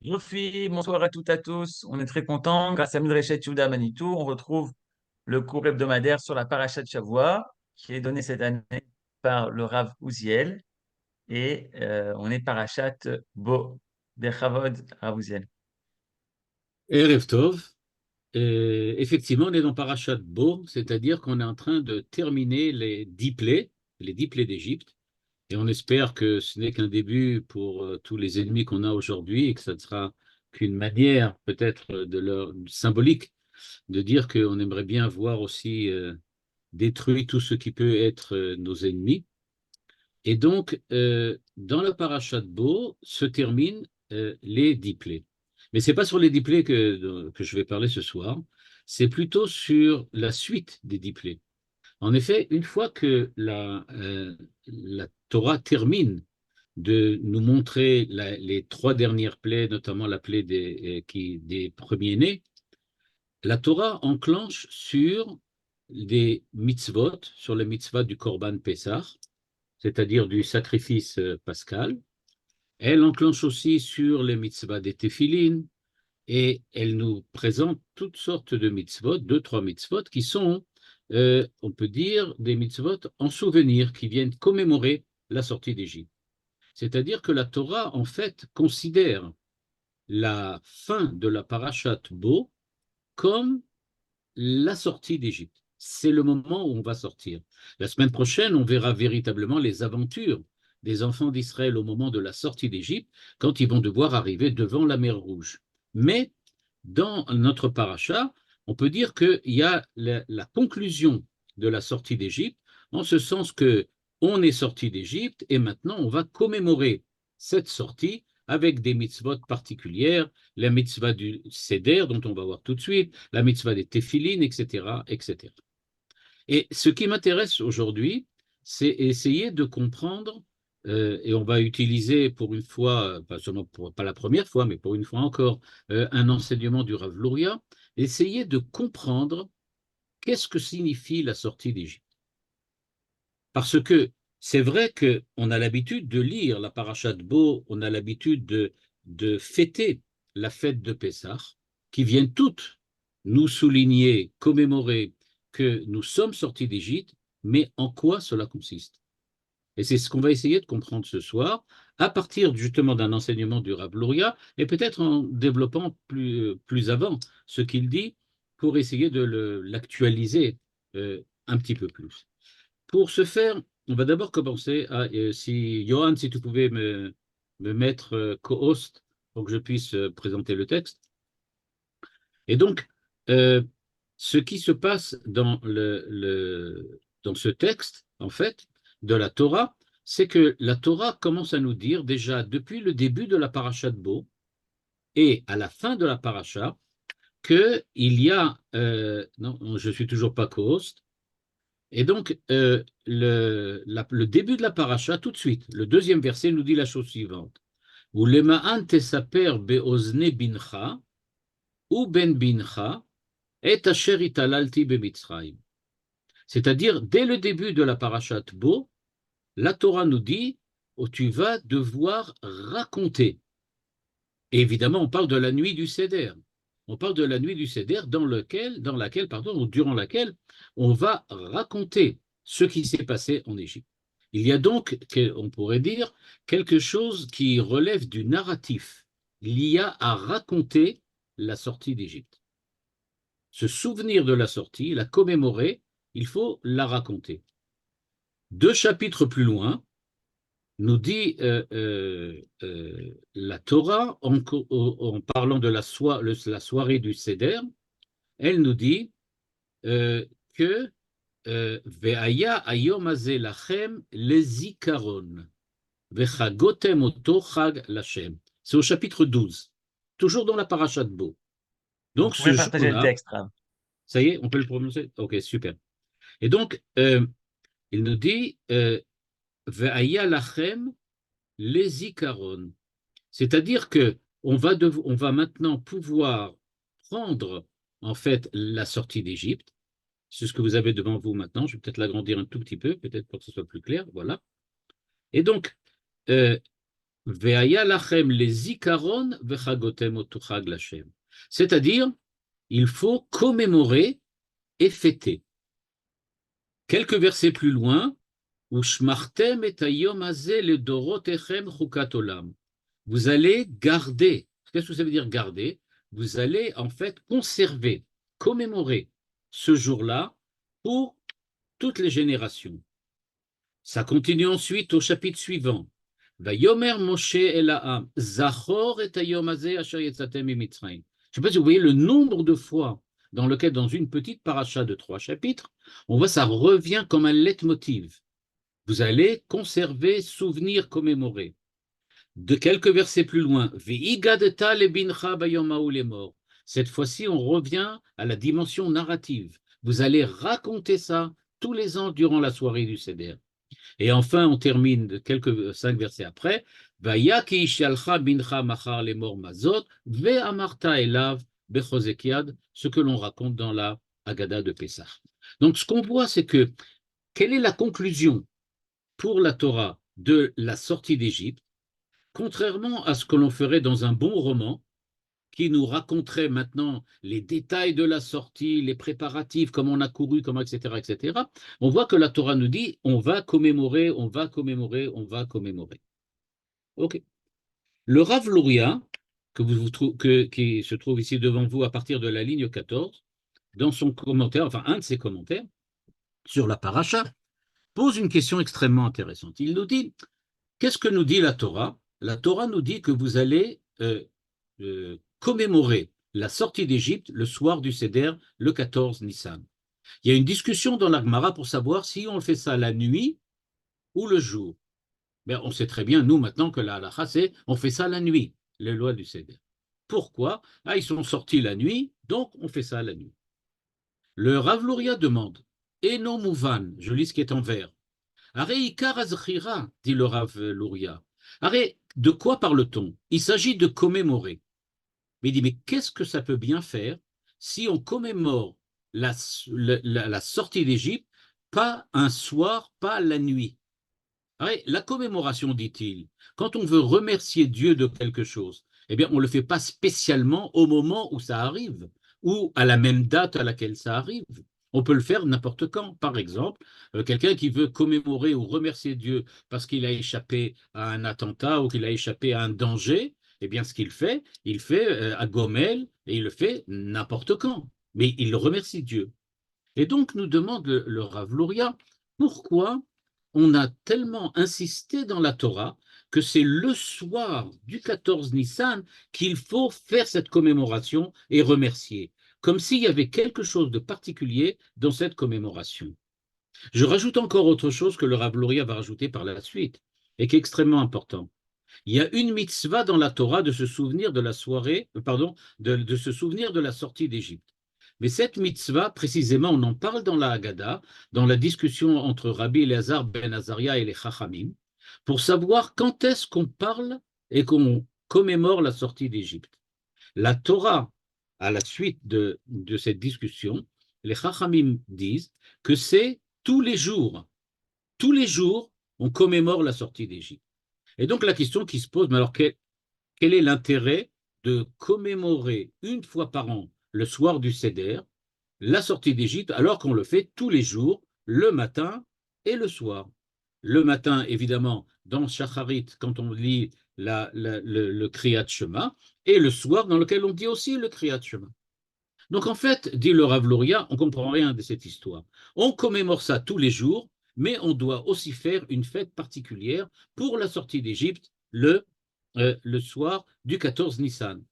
Yofi, bonsoir à toutes et à tous. On est très contents. Grâce à Midreshet Yehuda Manitou, on retrouve le cours hebdomadaire sur la paracha de Shavua, qui est donné cette année par le Rav Uziel. Et on est parachat Bo, Bechavod Rav Uziel. Erev Tov, effectivement, on est dans Parashat Bo, c'est-à-dire qu'on est en train de terminer les 10 plaies d'Égypte, et on espère que ce n'est qu'un début pour tous les ennemis qu'on a aujourd'hui, et que ça ne sera qu'une manière peut-être de leur symbolique de dire qu'on aimerait bien voir aussi détruit tout ce qui peut être nos ennemis. Et donc, dans la Parashat Bo se terminent les 10 plaies. Mais ce n'est pas sur les 10 plaies que je vais parler ce soir, c'est plutôt sur la suite des 10 plaies. En effet, une fois que la Torah termine de nous montrer les 3 dernières plaies, notamment la plaie des premiers-nés, la Torah enclenche sur des mitzvot, sur la mitzvah du Korban Pessah, c'est-à-dire du sacrifice pascal. Elle enclenche aussi sur les mitzvahs des téphilines et elle nous présente toutes sortes de mitzvot, 2, 3 mitzvot qui sont, on peut dire, des mitzvot en souvenir qui viennent commémorer la sortie d'Égypte. C'est-à-dire que la Torah, en fait, considère la fin de la parashat Bo comme la sortie d'Égypte. C'est le moment où on va sortir. La semaine prochaine, on verra véritablement les aventures des enfants d'Israël au moment de la sortie d'Égypte, quand ils vont devoir arriver devant la mer Rouge. Mais dans notre paracha, on peut dire qu'il y a la conclusion de la sortie d'Égypte, en ce sens que on est sorti d'Égypte et maintenant on va commémorer cette sortie avec des mitzvot particulières, la mitzvah du Seder, dont on va voir tout de suite, la mitzvah des téphilines, etc., etc. Et ce qui m'intéresse aujourd'hui, c'est essayer de comprendre, et on va utiliser pour une fois, pas seulement pas la première fois, mais pour une fois encore, un enseignement du Rav Luria, essayer de comprendre qu'est-ce que signifie la sortie d'Égypte. Parce que c'est vrai qu'on a l'habitude de lire la Parashat Bo, on a l'habitude de fêter la fête de Pessah, qui viennent toutes nous souligner, commémorer que nous sommes sortis d'Égypte, mais en quoi cela consiste? Et c'est ce qu'on va essayer de comprendre ce soir, à partir justement d'un enseignement du Rav Luria, et peut-être en développant plus avant ce qu'il dit, pour essayer de l'actualiser un petit peu plus. Pour ce faire, on va d'abord commencer si Johan, si tu pouvais me mettre co-host pour que je puisse présenter le texte. Et donc, euh, ce qui se passe dans ce texte, en fait, de la Torah, c'est que la Torah commence à nous dire déjà depuis le début de la paracha de Bo et à la fin de la paracha qu'il y a, non, je suis toujours pas co-host, et donc, le début de la paracha, tout de suite, le deuxième verset nous dit la chose suivante. Ou lema'an tesaper be'ozne bincha, ou ben bincha, et asher italalti bemitzrayim. C'est-à-dire, dès le début de la parachat Bo, la Torah nous dit, oh, tu vas devoir raconter. Et évidemment, on parle de la nuit du Seder. On parle de la nuit du Seder durant laquelle on va raconter ce qui s'est passé en Égypte. Il y a donc, on pourrait dire, quelque chose qui relève du narratif. Il y a à raconter la sortie d'Égypte. Se souvenir de la sortie, la commémorer, il faut la raconter. 2 chapitres plus loin, nous dit la Torah, en parlant de la soirée du Seder, elle nous dit que Ve'aya ayom hazeh lachem lezikaron, vechagotem oto chag lachem. C'est au chapitre 12, toujours dans la parashat Bo. Vous Donc ce pouvez partager le jour-là, texte, Rav. ça y est, on peut le prononcer? Ok, super. Et donc, il nous dit Ve'aya lachem lezikaron. C'est-à-dire que on va maintenant pouvoir prendre en fait la sortie d'Égypte. C'est ce que vous avez devant vous maintenant. Je vais peut-être l'agrandir un tout petit peu, peut-être pour que ce soit plus clair. Voilà. Et donc, euh, Ve'aya lachem les zikaron vechagotem otuchag lachem. C'est-à-dire, il faut commémorer et fêter. Quelques versets plus loin, Ushmartem et hayom hazeh le dorotechem chukat olam. Vous allez garder. Qu'est-ce que ça veut dire garder? Vous allez en fait conserver, commémorer ce jour-là pour toutes les générations. Ça continue ensuite au chapitre suivant. Vayomer Moshe el ha'am, zachor et hayom hazeh asher yetzatem mimitzrayim. Je ne sais pas si vous voyez le nombre de fois dans lequel, dans une petite paracha de 3 chapitres, on voit ça revient comme un leitmotiv. Vous allez conserver, souvenir, commémorer. De quelques versets plus loin, Ve'igadeta lebincha bayom ha'u lemor. Cette fois-ci, on revient à la dimension narrative. Vous allez raconter ça tous les ans durant la soirée du Seder. Et enfin, on termine de quelques 5 versets après. Vayaki ishalcha bincha machar lemor mazot ve'amarta elav bechozekiad, ce que l'on raconte dans la Haggadah de Pessah. Donc, ce qu'on voit, c'est que quelle est la conclusion pour la Torah de la sortie d'Égypte, contrairement à ce que l'on ferait dans un bon roman qui nous raconterait maintenant les détails de la sortie, les préparatifs, comment on a couru, comment, etc., etc., on voit que la Torah nous dit on va commémorer, on va commémorer, on va commémorer. Ok. Le Rav Luria, qui se trouve ici devant vous à partir de la ligne 14, dans son commentaire, enfin un de ses commentaires sur la paracha, pose une question extrêmement intéressante. Il nous dit, qu'est-ce que nous dit la Torah? La Torah nous dit que vous allez commémorer la sortie d'Égypte le soir du Seder, le 14 Nissan. Il y a une discussion dans la Gemara pour savoir si on fait ça la nuit ou le jour. Mais on sait très bien, nous, maintenant, que la halakha, c'est on fait ça la nuit, les lois du Seder. Pourquoi? Ah, ils sont sortis la nuit, donc on fait ça la nuit. Le Rav Luria demande, Eno Mouvan, je lis ce qui est en vert. Aré Ikar Azchira, dit le Rav Luria. Aré, de quoi parle-t-on? Il s'agit de commémorer. Mais il dit, mais qu'est-ce que ça peut bien faire si on commémore la sortie d'Égypte, pas un soir, pas la nuit? Aré, la commémoration, dit-il, quand on veut remercier Dieu de quelque chose, eh bien, on ne le fait pas spécialement au moment où ça arrive, ou à la même date à laquelle ça arrive. On peut le faire n'importe quand. Par exemple, quelqu'un qui veut commémorer ou remercier Dieu parce qu'il a échappé à un attentat ou qu'il a échappé à un danger, eh bien, ce qu'il fait, il fait à Gomel et il le fait n'importe quand. Mais il remercie Dieu. Et donc, nous demande le Rav Luria, pourquoi on a tellement insisté dans la Torah que c'est le soir du 14 Nissan qu'il faut faire cette commémoration et remercier, comme s'il y avait quelque chose de particulier dans cette commémoration. Je rajoute encore autre chose que le Rav Luria va rajouter par la suite, et qui est extrêmement important. Il y a une mitzvah dans la Torah de se souvenir de la soirée, de se souvenir de la sortie d'Égypte. Mais cette mitzvah, précisément, on en parle dans la Haggadah, dans la discussion entre Rabbi Elazar ben Azaria et les Chachamim, pour savoir quand est-ce qu'on parle et qu'on commémore la sortie d'Égypte. La Torah, à la suite de cette discussion, les Chachamim disent que c'est tous les jours. Tous les jours, on commémore la sortie d'Égypte. Et donc la question qui se pose, mais alors quel est l'intérêt de commémorer une fois par an, le soir du Seder, la sortie d'Égypte, alors qu'on le fait tous les jours, le matin et le soir? Le matin, évidemment, dans Shacharit, quand on lit le Kriyat Shema, et le soir, dans lequel on dit aussi le Kriyat Shema. Donc en fait, dit le Rav Luria, on ne comprend rien de cette histoire. On commémore ça tous les jours, mais on doit aussi faire une fête particulière pour la sortie d'Égypte le soir du 14 Nissan.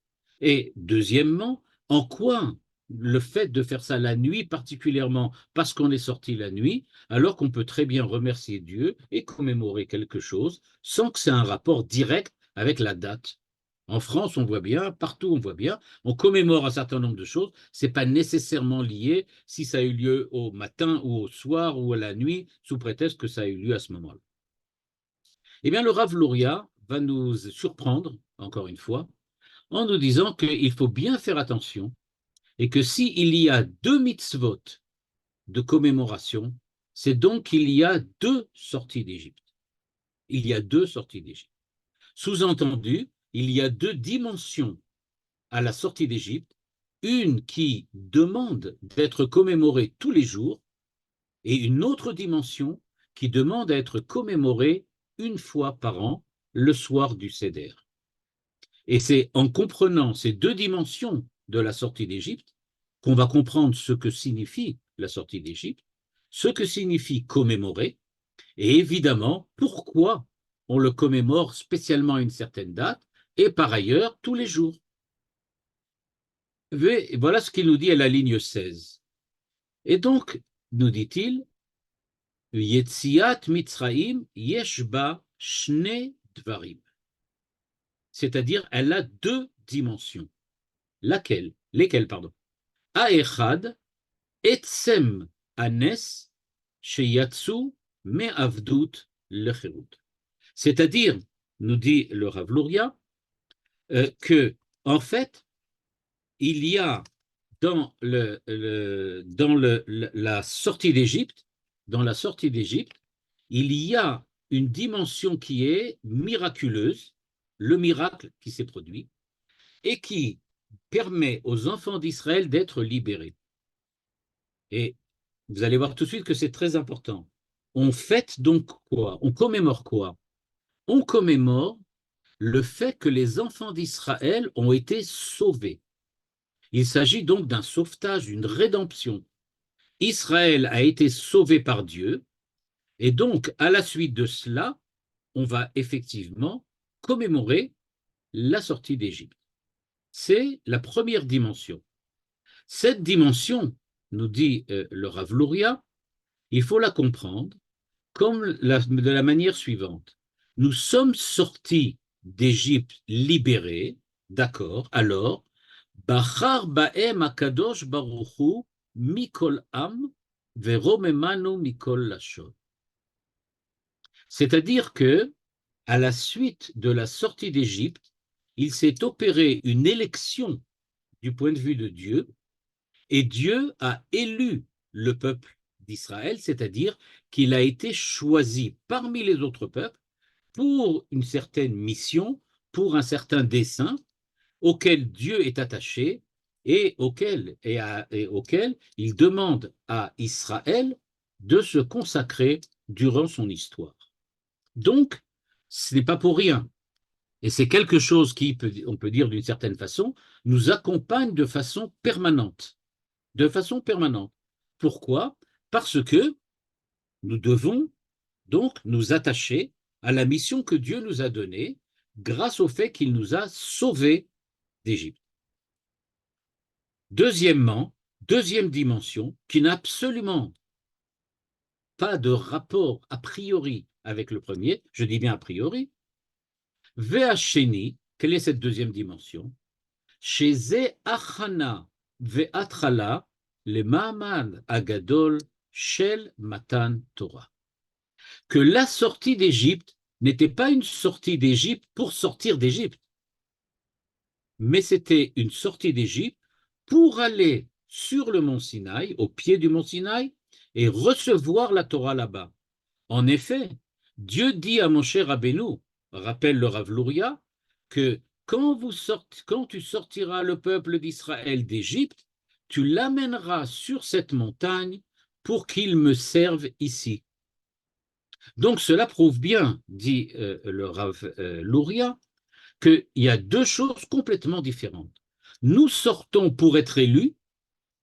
Et deuxièmement, en quoi le fait de faire ça la nuit, particulièrement parce qu'on est sorti la nuit, alors qu'on peut très bien remercier Dieu et commémorer quelque chose sans que c'est un rapport direct avec la date. En France, on voit bien, partout on voit bien, on commémore un certain nombre de choses, ce n'est pas nécessairement lié si ça a eu lieu au matin ou au soir ou à la nuit, sous prétexte que ça a eu lieu à ce moment-là. Eh bien, le Rav Luria va nous surprendre, encore une fois, en nous disant qu'il faut bien faire attention et que s'il y a 2 mitzvot de commémoration, c'est donc qu'il y a 2 sorties d'Égypte. Il y a 2 sorties d'Égypte. Sous-entendu, il y a deux dimensions à la sortie d'Égypte, une qui demande d'être commémorée tous les jours et une autre dimension qui demande à être commémorée une fois par an, le soir du Seder. Et c'est en comprenant ces deux dimensions de la sortie d'Égypte qu'on va comprendre ce que signifie la sortie d'Égypte, ce que signifie commémorer, et évidemment pourquoi on le commémore spécialement à une certaine date, et par ailleurs tous les jours. Et voilà ce qu'il nous dit à la ligne 16. Et donc, nous dit-il, Yetziat Mitzraim yeshba shne dvarim. C'est-à-dire, elle a deux dimensions. Lesquelles, pardon. Aechad, etzem anes, sheyatsu me'avdut lecherut. C'est-à-dire, nous dit le Rav Luria, que, en fait, il y a dans la sortie d'Égypte, il y a une dimension qui est miraculeuse, le miracle qui s'est produit, et qui permet aux enfants d'Israël d'être libérés. Et vous allez voir tout de suite que c'est très important. On fête donc quoi? On commémore quoi? On commémore le fait que les enfants d'Israël ont été sauvés. Il s'agit donc d'un sauvetage, d'une rédemption. Israël a été sauvé par Dieu, et donc, à la suite de cela, on va effectivement commémorer la sortie d'Égypte. C'est la première dimension. Cette dimension, nous dit le Rav Luria, il faut la comprendre de la manière suivante. Nous sommes sortis d'Égypte libérés, d'accord, alors, Bachar Baem Akadosh Baruchu Mikol Am Veromemanu Mikol Lashon. C'est-à-dire que, à la suite de la sortie d'Égypte, il s'est opéré une élection du point de vue de Dieu, et Dieu a élu le peuple d'Israël, c'est-à-dire qu'il a été choisi parmi les autres peuples pour une certaine mission, pour un certain dessein auquel Dieu est attaché et auquel il demande à Israël de se consacrer durant son histoire. Donc, ce n'est pas pour rien. Et c'est quelque chose qui, on peut dire d'une certaine façon, nous accompagne de façon permanente. De façon permanente. Pourquoi? Parce que nous devons donc nous attacher à la mission que Dieu nous a donnée grâce au fait qu'il nous a sauvés d'Égypte. Deuxièmement, deuxième dimension, qui n'a absolument pas de rapport a priori avec le premier, je dis bien a priori, Ve'asheni, quelle est cette deuxième dimension? Sheze achana ve'atchala le ma'amad agadol shel matan Torah. Que la sortie d'Égypte n'était pas une sortie d'Égypte pour sortir d'Égypte, mais c'était une sortie d'Égypte pour aller sur le mont Sinaï, au pied du mont Sinaï, et recevoir la Torah là-bas. En effet, Dieu dit à Moshe Rabbeinu, rappelle le Rav Luria, que quand tu sortiras le peuple d'Israël d'Égypte, tu l'amèneras sur cette montagne pour qu'il me serve ici. Donc cela prouve bien, dit le Rav Luria, qu'il y a deux choses complètement différentes. Nous sortons pour être élus,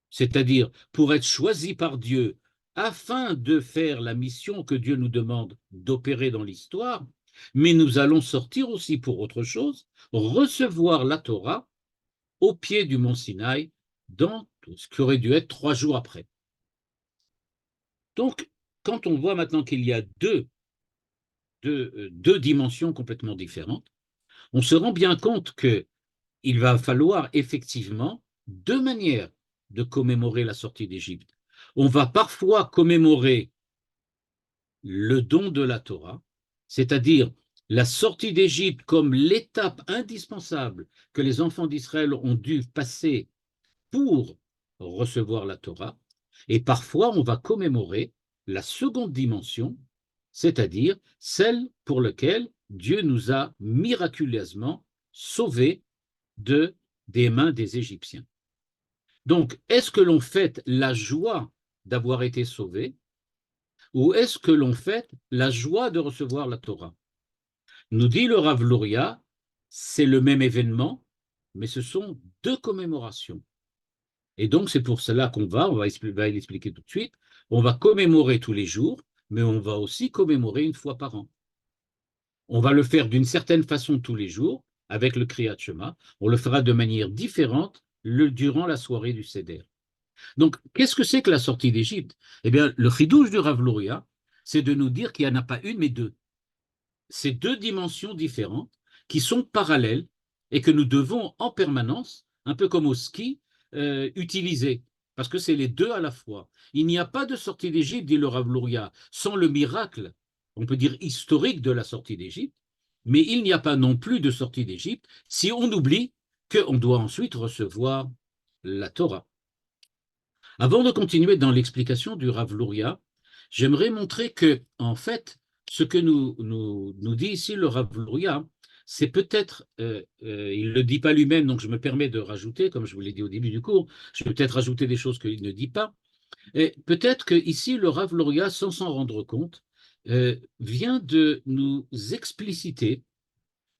c'est-à-dire pour être choisis par Dieu afin de faire la mission que Dieu nous demande d'opérer dans l'histoire, mais nous allons sortir aussi pour autre chose, recevoir la Torah au pied du mont Sinaï, dans ce qui aurait dû être 3 jours après. Donc, quand on voit maintenant qu'il y a deux dimensions complètement différentes, on se rend bien compte qu'il va falloir effectivement deux manières de commémorer la sortie d'Égypte. On va parfois commémorer le don de la Torah, c'est-à-dire la sortie d'Égypte comme l'étape indispensable que les enfants d'Israël ont dû passer pour recevoir la Torah, et parfois on va commémorer la seconde dimension, c'est-à-dire celle pour laquelle Dieu nous a miraculeusement sauvés des mains des Égyptiens. Donc, est-ce que l'on fête la joie d'avoir été sauvé ou est-ce que l'on fête la joie de recevoir la Torah? Nous dit le Rav Luria, c'est le même événement, mais ce sont deux commémorations. Et donc, c'est pour cela on va l'expliquer tout de suite, on va commémorer tous les jours, mais on va aussi commémorer une fois par an. On va le faire d'une certaine façon tous les jours, avec le Kriyat Shema. On le fera de manière différente durant la soirée du Seder. Donc, qu'est-ce que c'est que la sortie d'Égypte? Eh bien, le chidouche du Rav Luria, c'est de nous dire qu'il n'y en a pas une, mais deux. C'est deux dimensions différentes qui sont parallèles et que nous devons en permanence, un peu comme au ski, utiliser. Parce que c'est les deux à la fois. Il n'y a pas de sortie d'Égypte, dit le Rav Luria, sans le miracle, on peut dire historique de la sortie d'Égypte, mais il n'y a pas non plus de sortie d'Égypte si on oublie qu'on doit ensuite recevoir la Torah. Avant de continuer dans l'explication du Rav Luria, j'aimerais montrer que, en fait, ce que nous dit ici le Rav Luria, c'est peut-être, il ne le dit pas lui-même, donc je me permets de rajouter, comme je vous l'ai dit au début du cours, je vais peut-être rajouter des choses qu'il ne dit pas, et peut-être que ici le Rav Luria, sans s'en rendre compte, vient de nous expliciter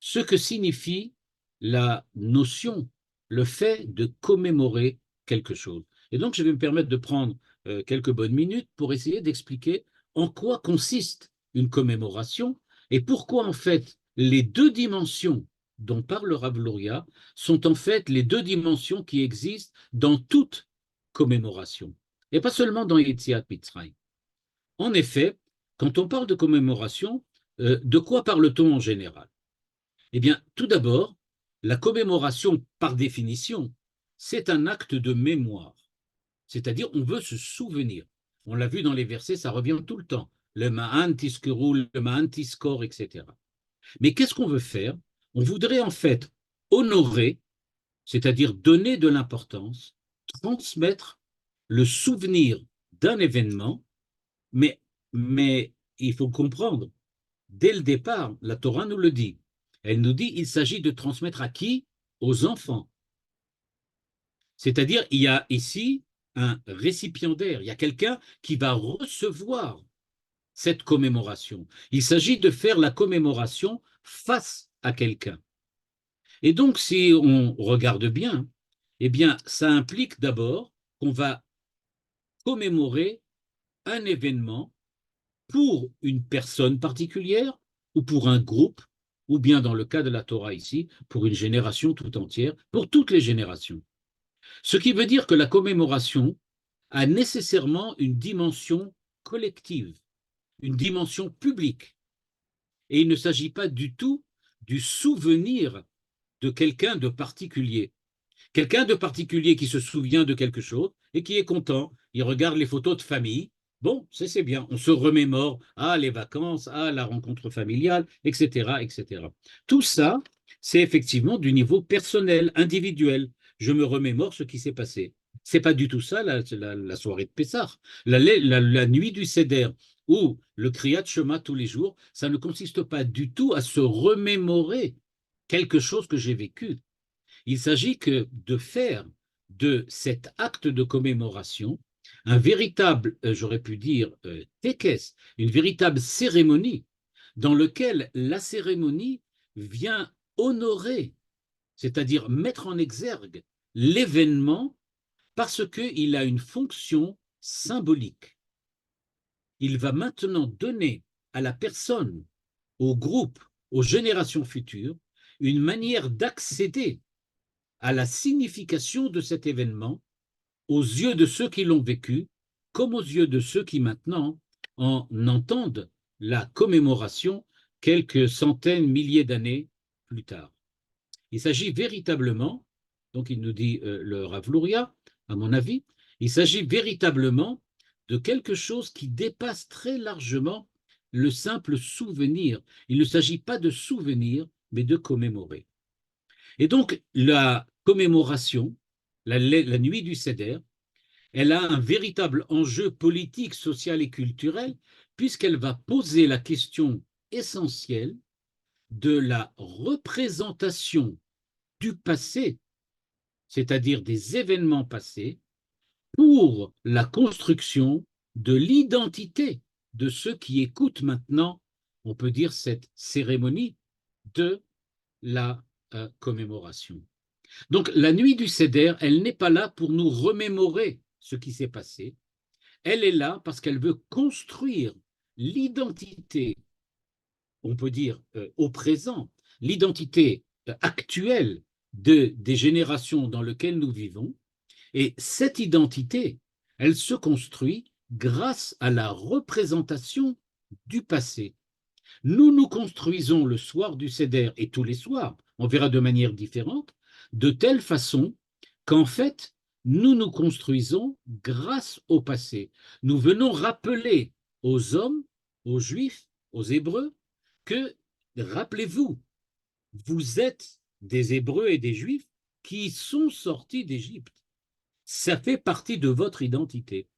ce que signifie la notion, le fait de commémorer quelque chose. Et donc, je vais me permettre de prendre quelques bonnes minutes pour essayer d'expliquer en quoi consiste une commémoration et pourquoi, en fait, les deux dimensions dont parle Rav Luria sont en fait les deux dimensions qui existent dans toute commémoration, et pas seulement dans Yetziat Mitzrayim. En effet, quand on parle de commémoration, de quoi parle-t-on en général? Eh bien, tout d'abord, la commémoration, par définition, c'est un acte de mémoire. C'est-à-dire, on veut se souvenir. On l'a vu dans les versets, ça revient tout le temps. Le ma'an tiskuru, le ma'an tiskor, etc. Mais qu'est-ce qu'on veut faire? On voudrait en fait honorer, c'est-à-dire donner de l'importance, transmettre le souvenir d'un événement, mais, mais il faut comprendre, dès le départ, la Torah nous le dit. Elle nous dit il s'agit de transmettre à qui? Aux enfants. C'est-à-dire, il y a ici un récipiendaire, il y a quelqu'un qui va recevoir cette commémoration. Il s'agit de faire la commémoration face à quelqu'un. Et donc, si on regarde bien, eh bien, ça implique d'abord qu'on va commémorer un événement pour une personne particulière ou pour un groupe, ou bien dans le cas de la Torah ici, pour une génération tout entière, pour toutes les générations. Ce qui veut dire que la commémoration a nécessairement une dimension collective, une dimension publique. Et il ne s'agit pas du tout du souvenir de quelqu'un de particulier. Quelqu'un de particulier qui se souvient de quelque chose et qui est content, il regarde les photos de famille. Bon, c'est bien, on se remémore, les vacances, la rencontre familiale, etc., etc. Tout ça, c'est effectivement du niveau personnel, individuel. Je me remémore ce qui s'est passé. C'est pas du tout ça la soirée de Pessah. La nuit du Seder ou le Kriyat Shema tous les jours, ça ne consiste pas du tout à se remémorer quelque chose que j'ai vécu. Il s'agit que de faire de cet acte de commémoration un véritable, j'aurais pu dire, tekes, une véritable cérémonie dans laquelle la cérémonie vient honorer, c'est-à-dire mettre en exergue l'événement parce qu'il a une fonction symbolique. Il va maintenant donner à la personne, au groupe, aux générations futures, une manière d'accéder à la signification de cet événement aux yeux de ceux qui l'ont vécu, comme aux yeux de ceux qui maintenant en entendent la commémoration quelques centaines, milliers d'années plus tard. Il s'agit véritablement, donc il nous dit le Rav Luria, à mon avis, il s'agit véritablement de quelque chose qui dépasse très largement le simple souvenir. Il ne s'agit pas de souvenir, mais de commémorer. Et donc, la commémoration, la nuit du Seder, elle a un véritable enjeu politique, social et culturel, puisqu'elle va poser la question essentielle de la représentation du passé, c'est-à-dire des événements passés, pour la construction de l'identité de ceux qui écoutent maintenant, on peut dire, cette cérémonie de la commémoration. Donc la nuit du Seder, elle n'est pas là pour nous remémorer ce qui s'est passé, elle est là parce qu'elle veut construire l'identité, on peut dire au présent, l'identité actuelle des générations dans lesquelles nous vivons. Et cette identité, elle se construit grâce à la représentation du passé. Nous nous construisons le soir du Seder et tous les soirs, on verra de manière différente, de telle façon qu'en fait, nous nous construisons grâce au passé. Nous venons rappeler aux hommes, aux Juifs, aux Hébreux, que, rappelez-vous, vous êtes des Hébreux et des Juifs qui sont sortis d'Égypte. Ça fait partie de votre identité.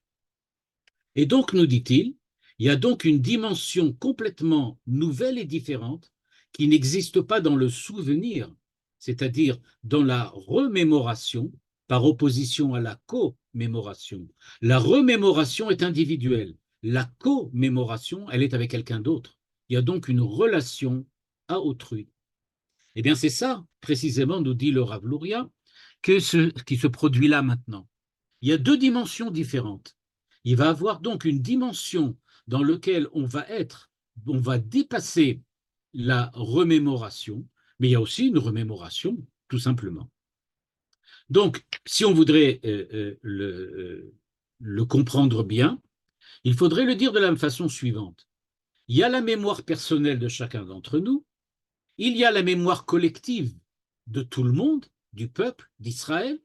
Et donc, nous dit-il, il y a donc une dimension complètement nouvelle et différente qui n'existe pas dans le souvenir, c'est-à-dire dans la remémoration, par opposition à la commémoration. La remémoration est individuelle. La commémoration, elle est avec quelqu'un d'autre. Il y a donc une relation à autrui. Eh bien, c'est ça, précisément, nous dit le Rav Luria, qui se produit là maintenant. Il y a deux dimensions différentes. Il va y avoir donc une dimension dans laquelle on va dépasser la remémoration, mais il y a aussi une remémoration, tout simplement. Donc, si on voudrait le comprendre bien, il faudrait le dire de la façon suivante. Il y a la mémoire personnelle de chacun d'entre nous, il y a la mémoire collective de tout le monde, du peuple d'Israël,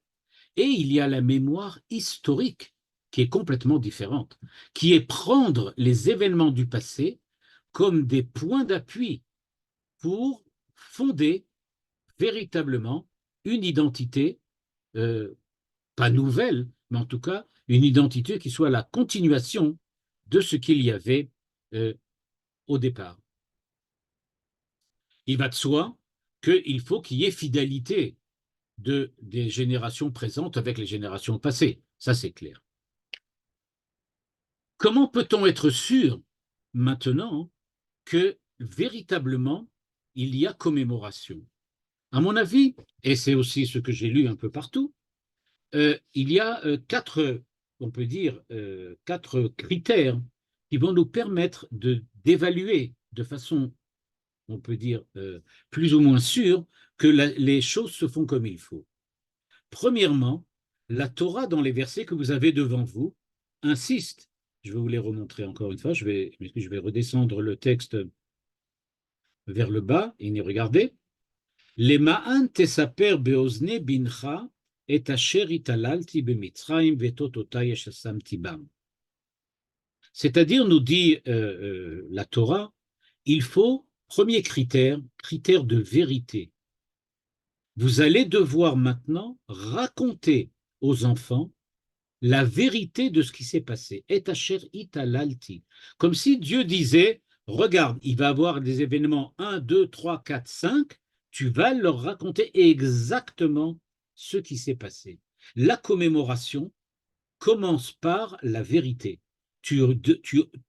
et il y a la mémoire historique qui est complètement différente, qui est prendre les événements du passé comme des points d'appui pour fonder véritablement une identité, pas nouvelle, mais en tout cas une identité qui soit la continuation de ce qu'il y avait au départ. Il va de soi qu'il faut qu'il y ait fidélité des générations présentes avec les générations passées. Ça, c'est clair. Comment peut-on être sûr maintenant que véritablement il y a commémoration? À mon avis, et c'est aussi ce que j'ai lu un peu partout, il y a on peut dire, quatre critères qui vont nous permettre d'évaluer de façon, on peut dire, plus ou moins sûre que les choses se font comme il faut. Premièrement, la Torah, dans les versets que vous avez devant vous, insiste, je vais vous les remontrer encore une fois, je vais redescendre le texte vers le bas, et y regarder. Lema'an tesaper beozne bincha et asher italalti bemitzrayim vetotota yeshasamti bam. C'est-à-dire, nous dit la Torah, il faut, premier critère, critère de vérité. Vous allez devoir maintenant raconter aux enfants la vérité de ce qui s'est passé. Et asher italalti. Comme si Dieu disait, regarde, il va y avoir des événements 1, 2, 3, 4, 5, tu vas leur raconter exactement ce qui s'est passé. La commémoration commence par la vérité. Tu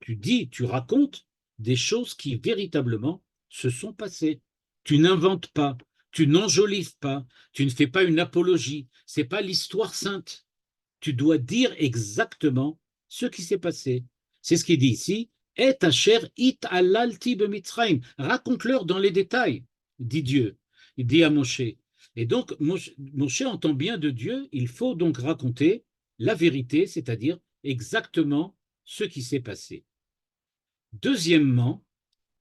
dis, tu racontes des choses qui véritablement se sont passées. Tu n'inventes pas, tu n'enjolives pas, tu ne fais pas une apologie. C'est pas l'histoire sainte. Tu dois dire exactement ce qui s'est passé. C'est ce qu'il dit ici. Et asher it alalti b'mitzrayim. Raconte-leur dans les détails, dit Dieu. Il dit à Moshe. Et donc, Moshe entend bien de Dieu, il faut donc raconter la vérité, c'est-à-dire exactement ce qui s'est passé. Deuxièmement,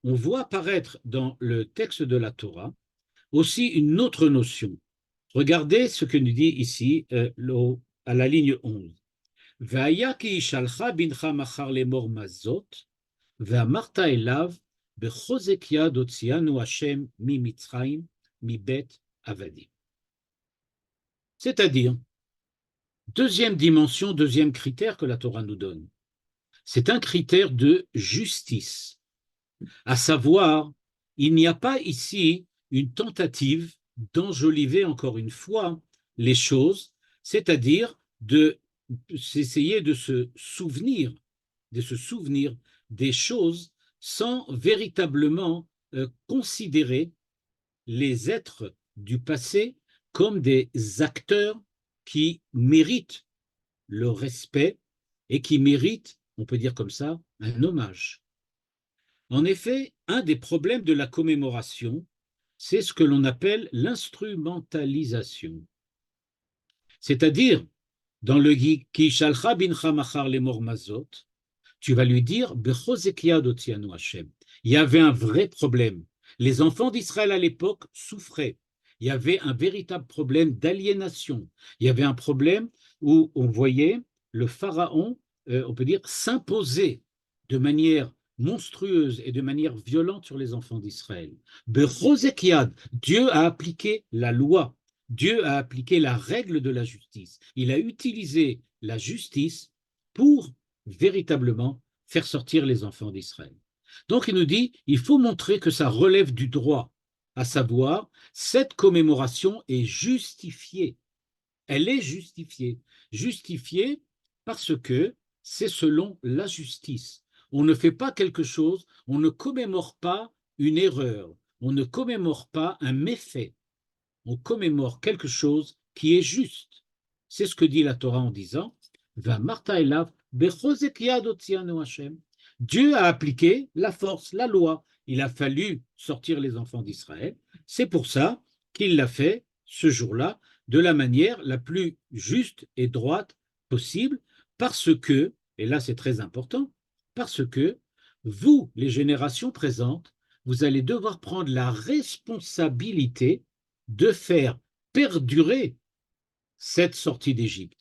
on voit apparaître dans le texte de la Torah aussi une autre notion. Regardez ce que nous dit ici à la ligne 11. והיה כי ישאלך בנך מחר לאמור מה זאת, ואמרת אליו בחוזק יד הוציאנו השם ממצרים מבית עבדים. C'est-à-dire, deuxième dimension, deuxième critère que la Torah nous donne, c'est un critère de justice, à savoir, il n'y a pas ici une tentative d'enjoliver encore une fois les choses, c'est-à-dire de s'essayer de se souvenir des choses sans véritablement considérer les êtres du passé comme des acteurs qui méritent le respect et qui méritent, on peut dire comme ça, un hommage. En effet, un des problèmes de la commémoration, c'est ce que l'on appelle l'instrumentalisation. C'est-à-dire, dans le Ki shalcha bincha machar lemor mazot, tu vas lui dire, il y avait un vrai problème. Les enfants d'Israël à l'époque souffraient. Il y avait un véritable problème d'aliénation. Il y avait un problème où on voyait le pharaon, on peut dire, s'imposer de manière monstrueuse et de manière violente sur les enfants d'Israël. Dieu a appliqué la loi. Dieu a appliqué la règle de la justice. Il a utilisé la justice pour véritablement faire sortir les enfants d'Israël. Donc il nous dit, il faut montrer que ça relève du droit, à savoir, cette commémoration est justifiée. Elle est justifiée. Justifiée parce que c'est selon la justice. On ne fait pas quelque chose, on ne commémore pas une erreur, on ne commémore pas un méfait, on commémore quelque chose qui est juste. C'est ce que dit la Torah en disant, Va Martha Elav, Dieu a appliqué la force, la loi. Il a fallu sortir les enfants d'Israël. C'est pour ça qu'il l'a fait ce jour-là de la manière la plus juste et droite possible, parce que, et là c'est très important, parce que vous, les générations présentes, vous allez devoir prendre la responsabilité de faire perdurer cette sortie d'Égypte.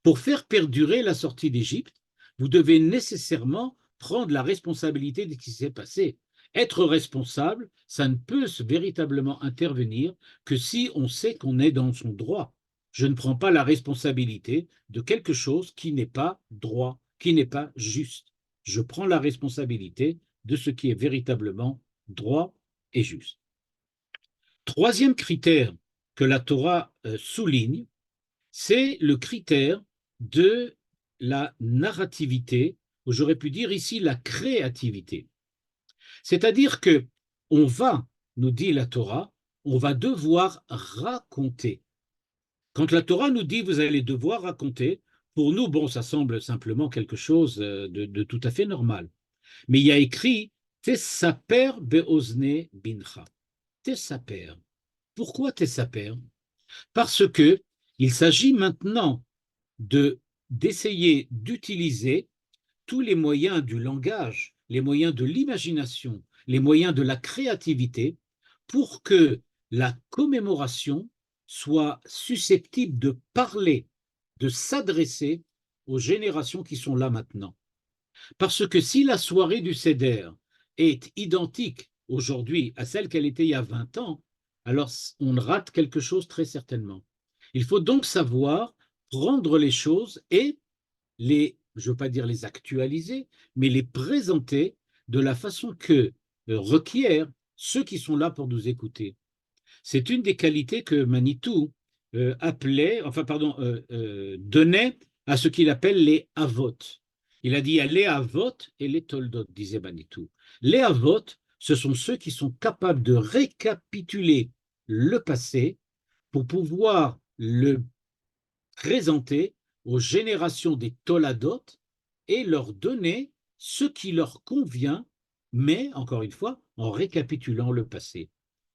Pour faire perdurer la sortie d'Égypte, vous devez nécessairement prendre la responsabilité de ce qui s'est passé. Être responsable, ça ne peut véritablement intervenir que si on sait qu'on est dans son droit. Je ne prends pas la responsabilité de quelque chose qui n'est pas droit, qui n'est pas juste. Je prends la responsabilité de ce qui est véritablement droit et juste. Troisième critère que la Torah souligne, c'est le critère de la narrativité, ou j'aurais pu dire ici la créativité. C'est-à-dire que on va, nous dit la Torah, on va devoir raconter. Quand la Torah nous dit vous allez devoir raconter, pour nous, bon, ça semble simplement quelque chose de tout à fait normal. Mais il y a écrit Tessaper beozne bincha. Tessaper. Pourquoi Tessaper? Parce que il s'agit maintenant d'essayer d'utiliser tous les moyens du langage, les moyens de l'imagination, les moyens de la créativité pour que la commémoration soit susceptible de parler, de s'adresser aux générations qui sont là maintenant. Parce que si la soirée du Seder est identique aujourd'hui à celle qu'elle était il y a 20 ans, alors on rate quelque chose très certainement. Il faut donc savoir prendre les choses et je ne veux pas dire les actualiser, mais les présenter de la façon que requièrent ceux qui sont là pour nous écouter. C'est une des qualités que Manitou donnait à ce qu'il appelle les avot. Il a dit les avot et les toldot, disait Manitou. Les avot, ce sont ceux qui sont capables de récapituler le passé pour pouvoir le présenter aux générations des toladot et leur donner ce qui leur convient, mais, encore une fois, en récapitulant le passé.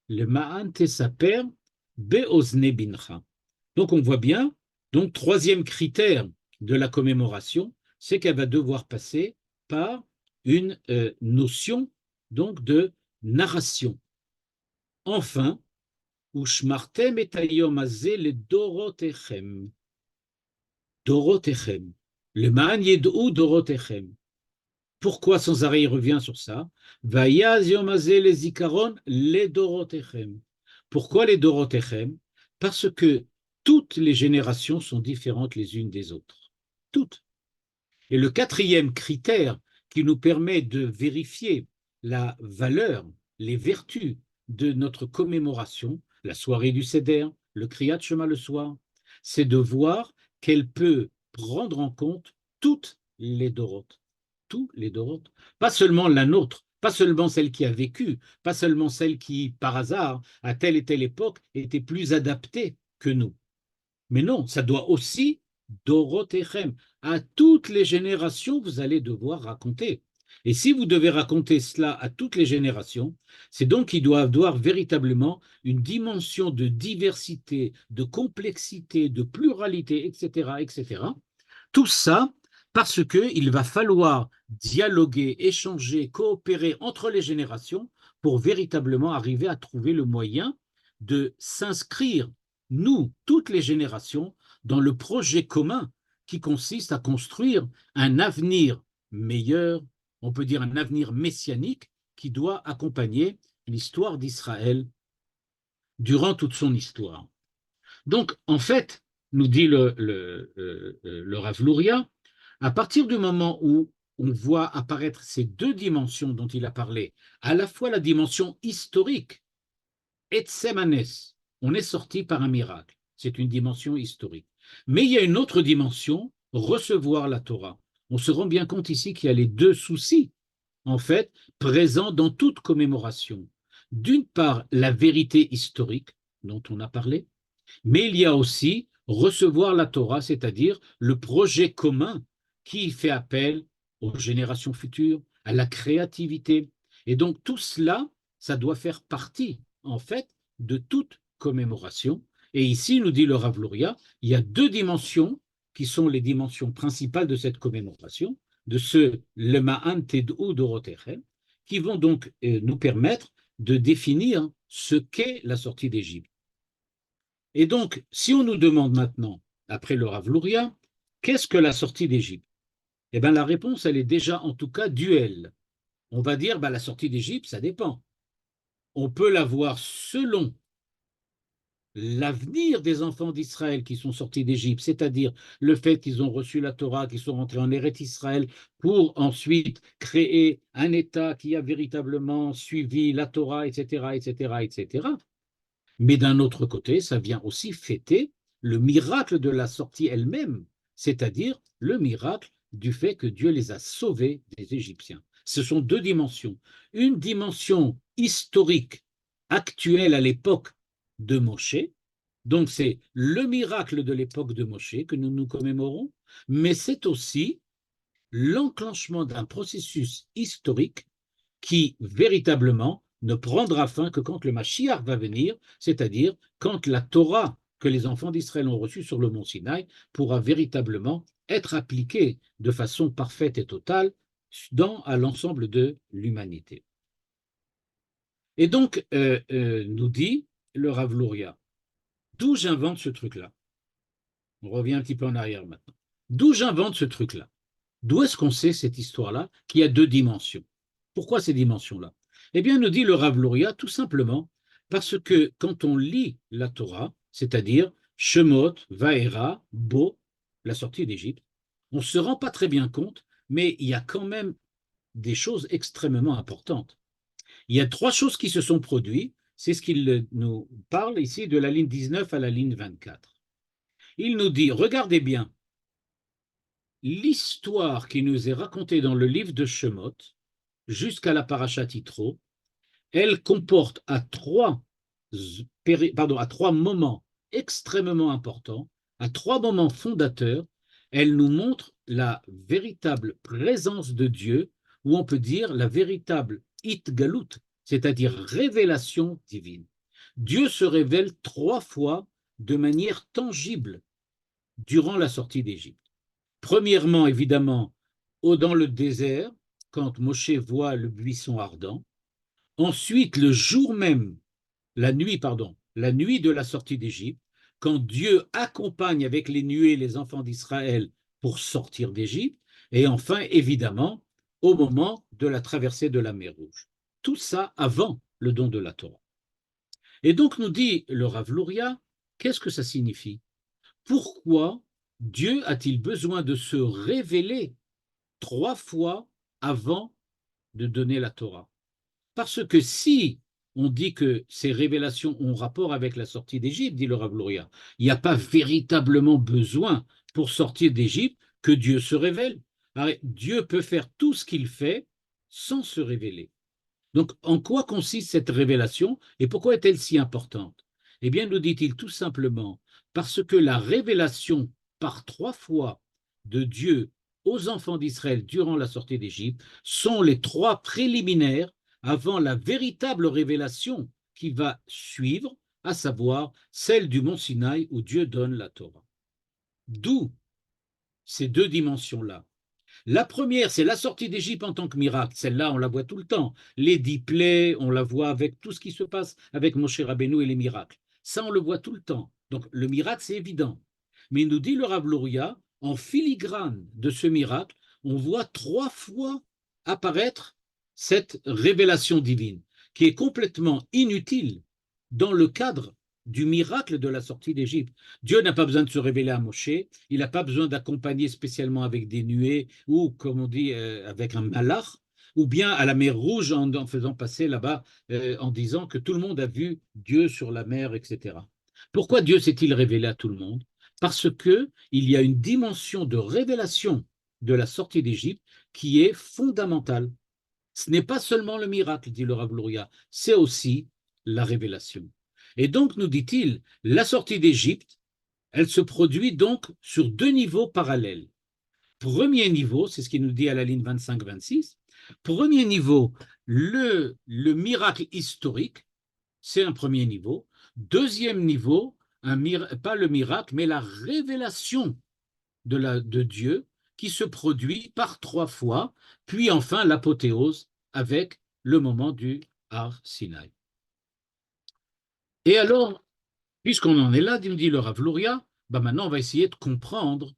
Le Ma'an Tesaper Be'ozne Bincha. Donc on voit bien, donc troisième critère de la commémoration, c'est qu'elle va devoir passer par une notion donc de narration. Enfin, Ushmartem et hayom hazeh le dorotechem. Dorotechem. Le Ma'an Yed'u Dorotechem. Pourquoi sans arrêt il revient sur ça? Vayaz yom hazeh le zikaron le Dorotechem. Pourquoi les Dorotechem? Parce que toutes les générations sont différentes les unes des autres. Toutes. Et le quatrième critère qui nous permet de vérifier la valeur les vertus de notre commémoration, la soirée du Seder, le Kriyat Shema le soir, c'est de voir qu'elle peut prendre en compte toutes les Dorotes, tous les Dorotes, pas seulement la nôtre, pas seulement celle qui a vécu, pas seulement celle qui, par hasard, à telle et telle époque, était plus adaptée que nous. Mais non, ça doit aussi, Dorotechem, à toutes les générations, vous allez devoir raconter. Et si vous devez raconter cela à toutes les générations, c'est donc qu'il doit avoir véritablement une dimension de diversité, de complexité, de pluralité, etc., etc. Tout ça parce qu'il va falloir dialoguer, échanger, coopérer entre les générations pour véritablement arriver à trouver le moyen de s'inscrire, nous, toutes les générations, dans le projet commun qui consiste à construire un avenir meilleur, on peut dire un avenir messianique qui doit accompagner l'histoire d'Israël durant toute son histoire. Donc, en fait, nous dit le Rav Luria, à partir du moment où on voit apparaître ces deux dimensions dont il a parlé, à la fois la dimension historique, et Tsemanes, on est sorti par un miracle, c'est une dimension historique. Mais il y a une autre dimension, recevoir la Torah. On se rend bien compte ici qu'il y a les deux soucis, en fait, présents dans toute commémoration. D'une part, la vérité historique dont on a parlé, mais il y a aussi recevoir la Torah, c'est-à-dire le projet commun qui fait appel aux générations futures, à la créativité. Et donc tout cela, ça doit faire partie, en fait, de toute commémoration. Et ici, nous dit le Rav Luria, il y a deux dimensions qui sont les dimensions principales de cette commémoration, de ce Lema'an Ted'u Dorotechem, qui vont donc nous permettre de définir ce qu'est la sortie d'Égypte. Et donc, si on nous demande maintenant, après le Rav Luria, qu'est-ce que la sortie d'Égypte? Eh bien, la réponse, elle est déjà en tout cas duel. On va dire, la sortie d'Égypte, ça dépend. On peut la voir selon l'avenir des enfants d'Israël qui sont sortis d'Égypte, c'est-à-dire le fait qu'ils ont reçu la Torah, qu'ils sont rentrés en Eretz Israël pour ensuite créer un État qui a véritablement suivi la Torah, etc., etc., etc. Mais d'un autre côté, ça vient aussi fêter le miracle de la sortie elle-même, c'est-à-dire le miracle du fait que Dieu les a sauvés des Égyptiens. Ce sont deux dimensions. Une dimension historique, actuelle à l'époque de Moshe, donc c'est le miracle de l'époque de Moshe que nous commémorons, mais c'est aussi l'enclenchement d'un processus historique qui véritablement ne prendra fin que quand le Mashiach va venir, c'est-à-dire quand la Torah que les enfants d'Israël ont reçue sur le mont Sinaï pourra véritablement être appliquée de façon parfaite et totale à l'ensemble de l'humanité. Et donc, nous dit le Rav Luria, d'où j'invente ce truc-là? On revient un petit peu en arrière maintenant. D'où j'invente ce truc-là? D'où est-ce qu'on sait cette histoire-là qui a deux dimensions? Pourquoi ces dimensions-là? Eh bien, nous dit le Rav Luria, tout simplement parce que quand on lit la Torah, c'est-à-dire Shemot, Vaera, Bo, la sortie d'Égypte, on ne se rend pas très bien compte, mais il y a quand même des choses extrêmement importantes. Il y a trois choses qui se sont produites, c'est ce qu'il nous parle ici de la ligne 19 à la ligne 24. Il nous dit, regardez bien, l'histoire qui nous est racontée dans le livre de Shemot, jusqu'à la parashat Yitro, elle comporte à trois moments extrêmement importants, à trois moments fondateurs, elle nous montre la véritable présence de Dieu, ou on peut dire la véritable Itgalut, c'est-à-dire révélation divine. Dieu se révèle trois fois de manière tangible durant la sortie d'Égypte. Premièrement, évidemment, dans le désert, quand Moshe voit le buisson ardent. Ensuite, le jour même, la nuit de la sortie d'Égypte, quand Dieu accompagne avec les nuées les enfants d'Israël pour sortir d'Égypte. Et enfin, évidemment, au moment de la traversée de la mer Rouge. Tout ça avant le don de la Torah. Et donc, nous dit le Rav Luria, qu'est-ce que ça signifie? Pourquoi Dieu a-t-il besoin de se révéler trois fois avant de donner la Torah? Parce que si on dit que ces révélations ont rapport avec la sortie d'Égypte, dit le Rav Luria, il n'y a pas véritablement besoin pour sortir d'Égypte que Dieu se révèle. Alors, Dieu peut faire tout ce qu'il fait sans se révéler. Donc, en quoi consiste cette révélation et pourquoi est-elle si importante? Eh bien, nous dit-il tout simplement, parce que la révélation par 3 fois de Dieu aux enfants d'Israël durant la sortie d'Égypte sont les 3 préliminaires avant la véritable révélation qui va suivre, à savoir celle du mont Sinaï où Dieu donne la Torah. D'où ces 2 dimensions-là. La première, c'est la sortie d'Égypte en tant que miracle. Celle-là, on la voit tout le temps. Les 10 plaies, on la voit avec tout ce qui se passe avec Moshe Rabbeinu et les miracles. Ça, on le voit tout le temps. Donc, le miracle, c'est évident. Mais il nous dit le Rav Luria, en filigrane de ce miracle, on voit 3 fois apparaître cette révélation divine, qui est complètement inutile dans le cadre du miracle de la sortie d'Égypte. Dieu n'a pas besoin de se révéler à Moshe, il n'a pas besoin d'accompagner spécialement avec des nuées ou, comme on dit, avec un malach, ou bien à la mer Rouge en faisant passer là-bas, en disant que tout le monde a vu Dieu sur la mer, etc. Pourquoi Dieu s'est-il révélé à tout le monde? Parce qu'il y a une dimension de révélation de la sortie d'Égypte qui est fondamentale. Ce n'est pas seulement le miracle, dit le Rav Luria, c'est aussi la révélation. Et donc, nous dit-il, la sortie d'Égypte, elle se produit donc sur 2 niveaux parallèles. Premier niveau, c'est ce qu'il nous dit à la ligne 25-26, premier niveau, le miracle historique, c'est un premier niveau. Deuxième niveau, pas le miracle, mais la révélation de Dieu qui se produit par 3 fois, puis enfin l'apothéose avec le moment du Har Sinaï. Et alors, puisqu'on en est là, dit le Rav Luria, maintenant on va essayer de comprendre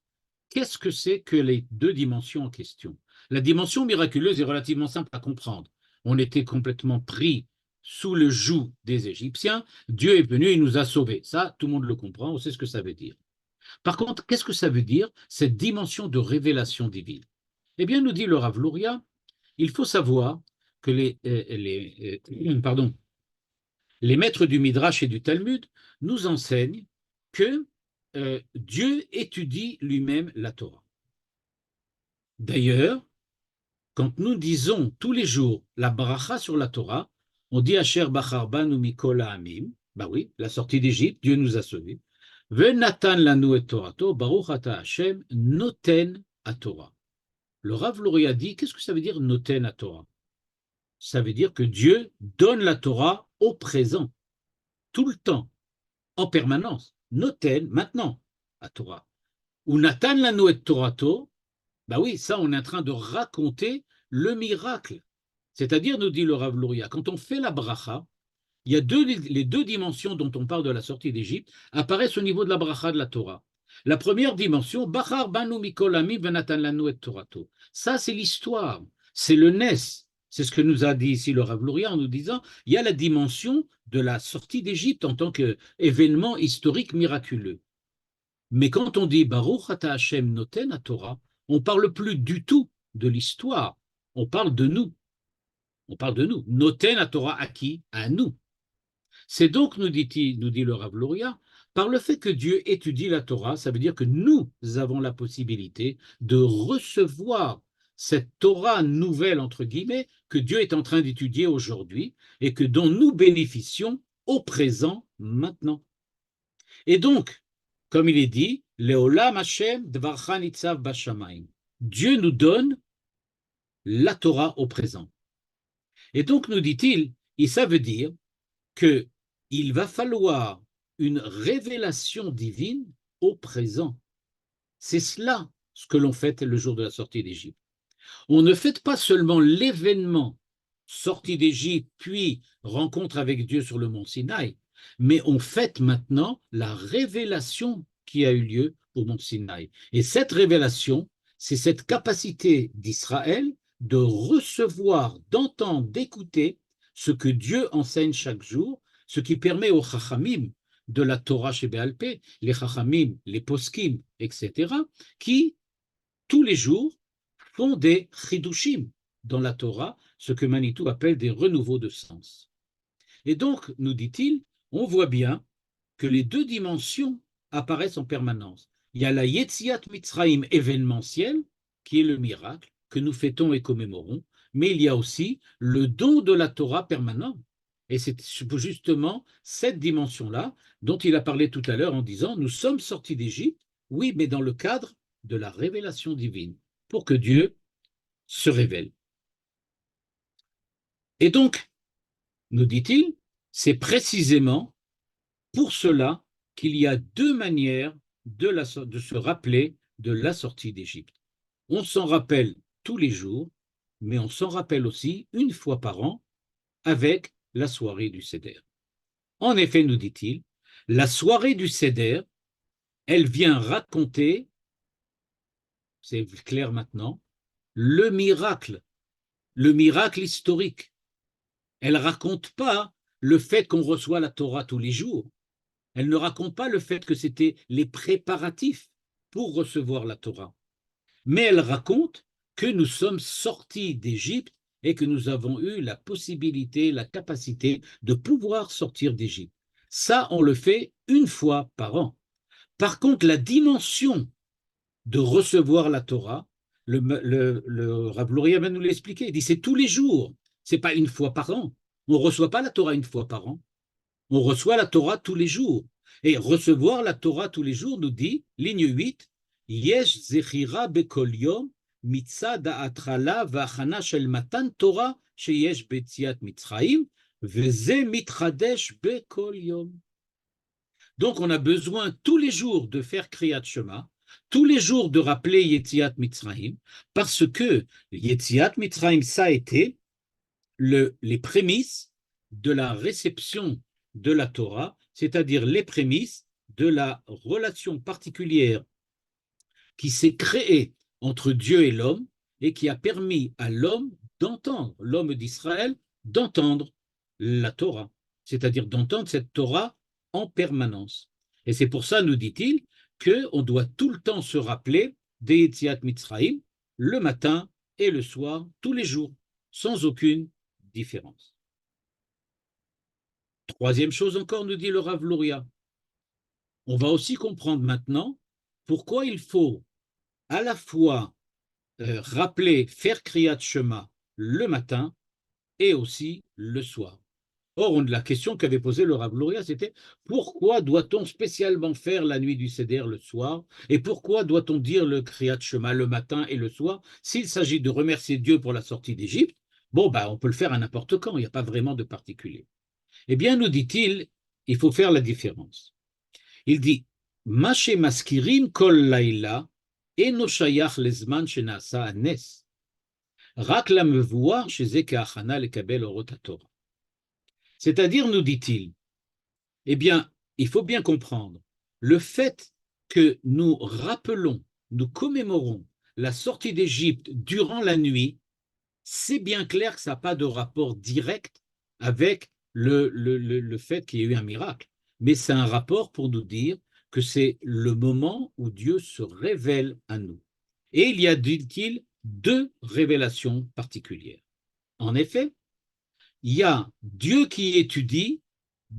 qu'est-ce que c'est que les 2 dimensions en question. La dimension miraculeuse est relativement simple à comprendre. On était complètement pris sous le joug des Égyptiens, Dieu est venu et nous a sauvés. Ça, tout le monde le comprend, on sait ce que ça veut dire. Par contre, qu'est-ce que ça veut dire, cette dimension de révélation divine? Eh bien, nous dit le Rav Luria, il faut savoir que les maîtres du Midrash et du Talmud nous enseignent que Dieu étudie lui-même la Torah. D'ailleurs, quand nous disons tous les jours la bracha sur la Torah, on dit Asher bachar banu mikol ha'amim, oui, la sortie d'Égypte, Dieu nous a sauvés. Venatan lanu et Torato, baruch ata Hashem, noten à Torah. Le Rav Luria dit, qu'est-ce que ça veut dire noten à Torah? Ça veut dire que Dieu donne la Torah au présent, tout le temps, en permanence. Noten, maintenant, à Torah. Ou Natan lanu et Torato, oui, ça, on est en train de raconter le miracle. C'est-à-dire, nous dit le Rav Luria, quand on fait la bracha, il y a les 2 dimensions dont on parle de la sortie d'Égypte apparaissent au niveau de la bracha de la Torah. La première dimension, Bachar banu mikol ha'amim venatan lanu et Torato. Ça, c'est l'histoire, c'est le Nes. C'est ce que nous a dit ici le Rav Luria en nous disant, il y a la dimension de la sortie d'Égypte en tant qu'événement historique miraculeux. Mais quand on dit Baruch ata Hashem noten à Torah, on ne parle plus du tout de l'histoire, on parle de nous. On parle de nous. Noten à Torah à qui? À nous. C'est donc, nous dit le Rav Luria, par le fait que Dieu étudie la Torah, ça veut dire que nous avons la possibilité de recevoir cette Torah nouvelle, entre guillemets, que Dieu est en train d'étudier aujourd'hui et que dont nous bénéficions au présent, maintenant. Et donc, comme il est dit, Leolam Hashem dvarcha nitzav bashamayim. Dieu nous donne la Torah au présent. Et donc, nous dit-il, et ça veut dire qu'il va falloir une révélation divine au présent. C'est cela ce que l'on fête le jour de la sortie d'Égypte. On ne fête pas seulement l'événement sortie d'Égypte, puis rencontre avec Dieu sur le mont Sinaï, mais on fête maintenant la révélation qui a eu lieu au mont Sinaï. Et cette révélation, c'est cette capacité d'Israël de recevoir, d'entendre, d'écouter ce que Dieu enseigne chaque jour, ce qui permet aux Chachamim de la Torah chez Béal Pé, les Chachamim, les Poskim, etc., qui, tous les jours, font des Chidushim dans la Torah ce que Manitou appelle des renouveaux de sens. Et donc, nous dit-il, on voit bien que les deux dimensions apparaissent en permanence. Il y a la Yetziat Mitzrayim événementielle, qui est le miracle que nous fêtons et commémorons, mais il y a aussi le don de la Torah permanent. Et c'est justement cette dimension-là dont il a parlé tout à l'heure en disant, nous sommes sortis d'Égypte, oui, mais dans le cadre de la révélation divine, pour que Dieu se révèle. Et donc, nous dit-il, c'est précisément pour cela qu'il y a deux manières de se rappeler de la sortie d'Égypte. On s'en rappelle tous les jours, mais on s'en rappelle aussi une fois par an avec la soirée du Seder. En effet, nous dit-il, la soirée du Seder, elle vient raconter, c'est clair maintenant, le miracle historique. Elle ne raconte pas le fait qu'on reçoit la Torah tous les jours. Elle ne raconte pas le fait que c'était les préparatifs pour recevoir la Torah. Mais elle raconte que nous sommes sortis d'Égypte et que nous avons eu la possibilité, la capacité de pouvoir sortir d'Égypte. Ça, on le fait une fois par an. Par contre, la dimension de recevoir la Torah, le Rav Luria va nous l'expliquer. Il dit c'est tous les jours, c'est pas une fois par an. On ne reçoit pas la Torah une fois par an. On reçoit la Torah tous les jours. Et recevoir la Torah tous les jours nous dit, ligne 8, Yesh zechira bekol yom mitzad ha'atchala va'achana shel matan Torah sheyesh betziat Mitzrayim veze mitchadesh bekol yom. Donc on a besoin tous les jours de faire Kriyat Shema, tous les jours de rappeler Yetziat Mitzrayim, parce que Yetziat Mitzrayim, ça a été les prémices de la réception de la Torah, c'est-à-dire les prémices de la relation particulière qui s'est créée entre Dieu et l'homme et qui a permis à l'homme d'entendre, l'homme d'Israël, d'entendre la Torah, c'est-à-dire d'entendre cette Torah en permanence. Et c'est pour ça, nous dit-il, qu'on doit tout le temps se rappeler des Yetziat Mitzrayim, le matin et le soir, tous les jours, sans aucune différence. Troisième chose encore, nous dit le Rav Luria, on va aussi comprendre maintenant pourquoi il faut à la fois rappeler, faire Kriyat Shema le matin et aussi le soir. Or, la question qu'avait posée le Rav Luria, c'était pourquoi doit-on spécialement faire la nuit du Seder le soir et pourquoi doit-on dire le Kriyat Shema le matin et le soir s'il s'agit de remercier Dieu pour la sortie d'Égypte? Bon, on peut le faire à n'importe quand, il n'y a pas vraiment de particulier. Eh bien, nous dit-il, il faut faire la différence. Il dit, Mashe maskirim kol laila eno shayach lezman shenasa anes. Rak la mevoar sheze keachana lekabel orot haTorah. C'est-à-dire, nous dit-il, eh bien, il faut bien comprendre, le fait que nous rappelons, nous commémorons la sortie d'Égypte durant la nuit, c'est bien clair que ça n'a pas de rapport direct avec le fait qu'il y ait eu un miracle. Mais c'est un rapport pour nous dire que c'est le moment où Dieu se révèle à nous. Et il y a, dit-il, deux révélations particulières. En effet, il y a Dieu qui étudie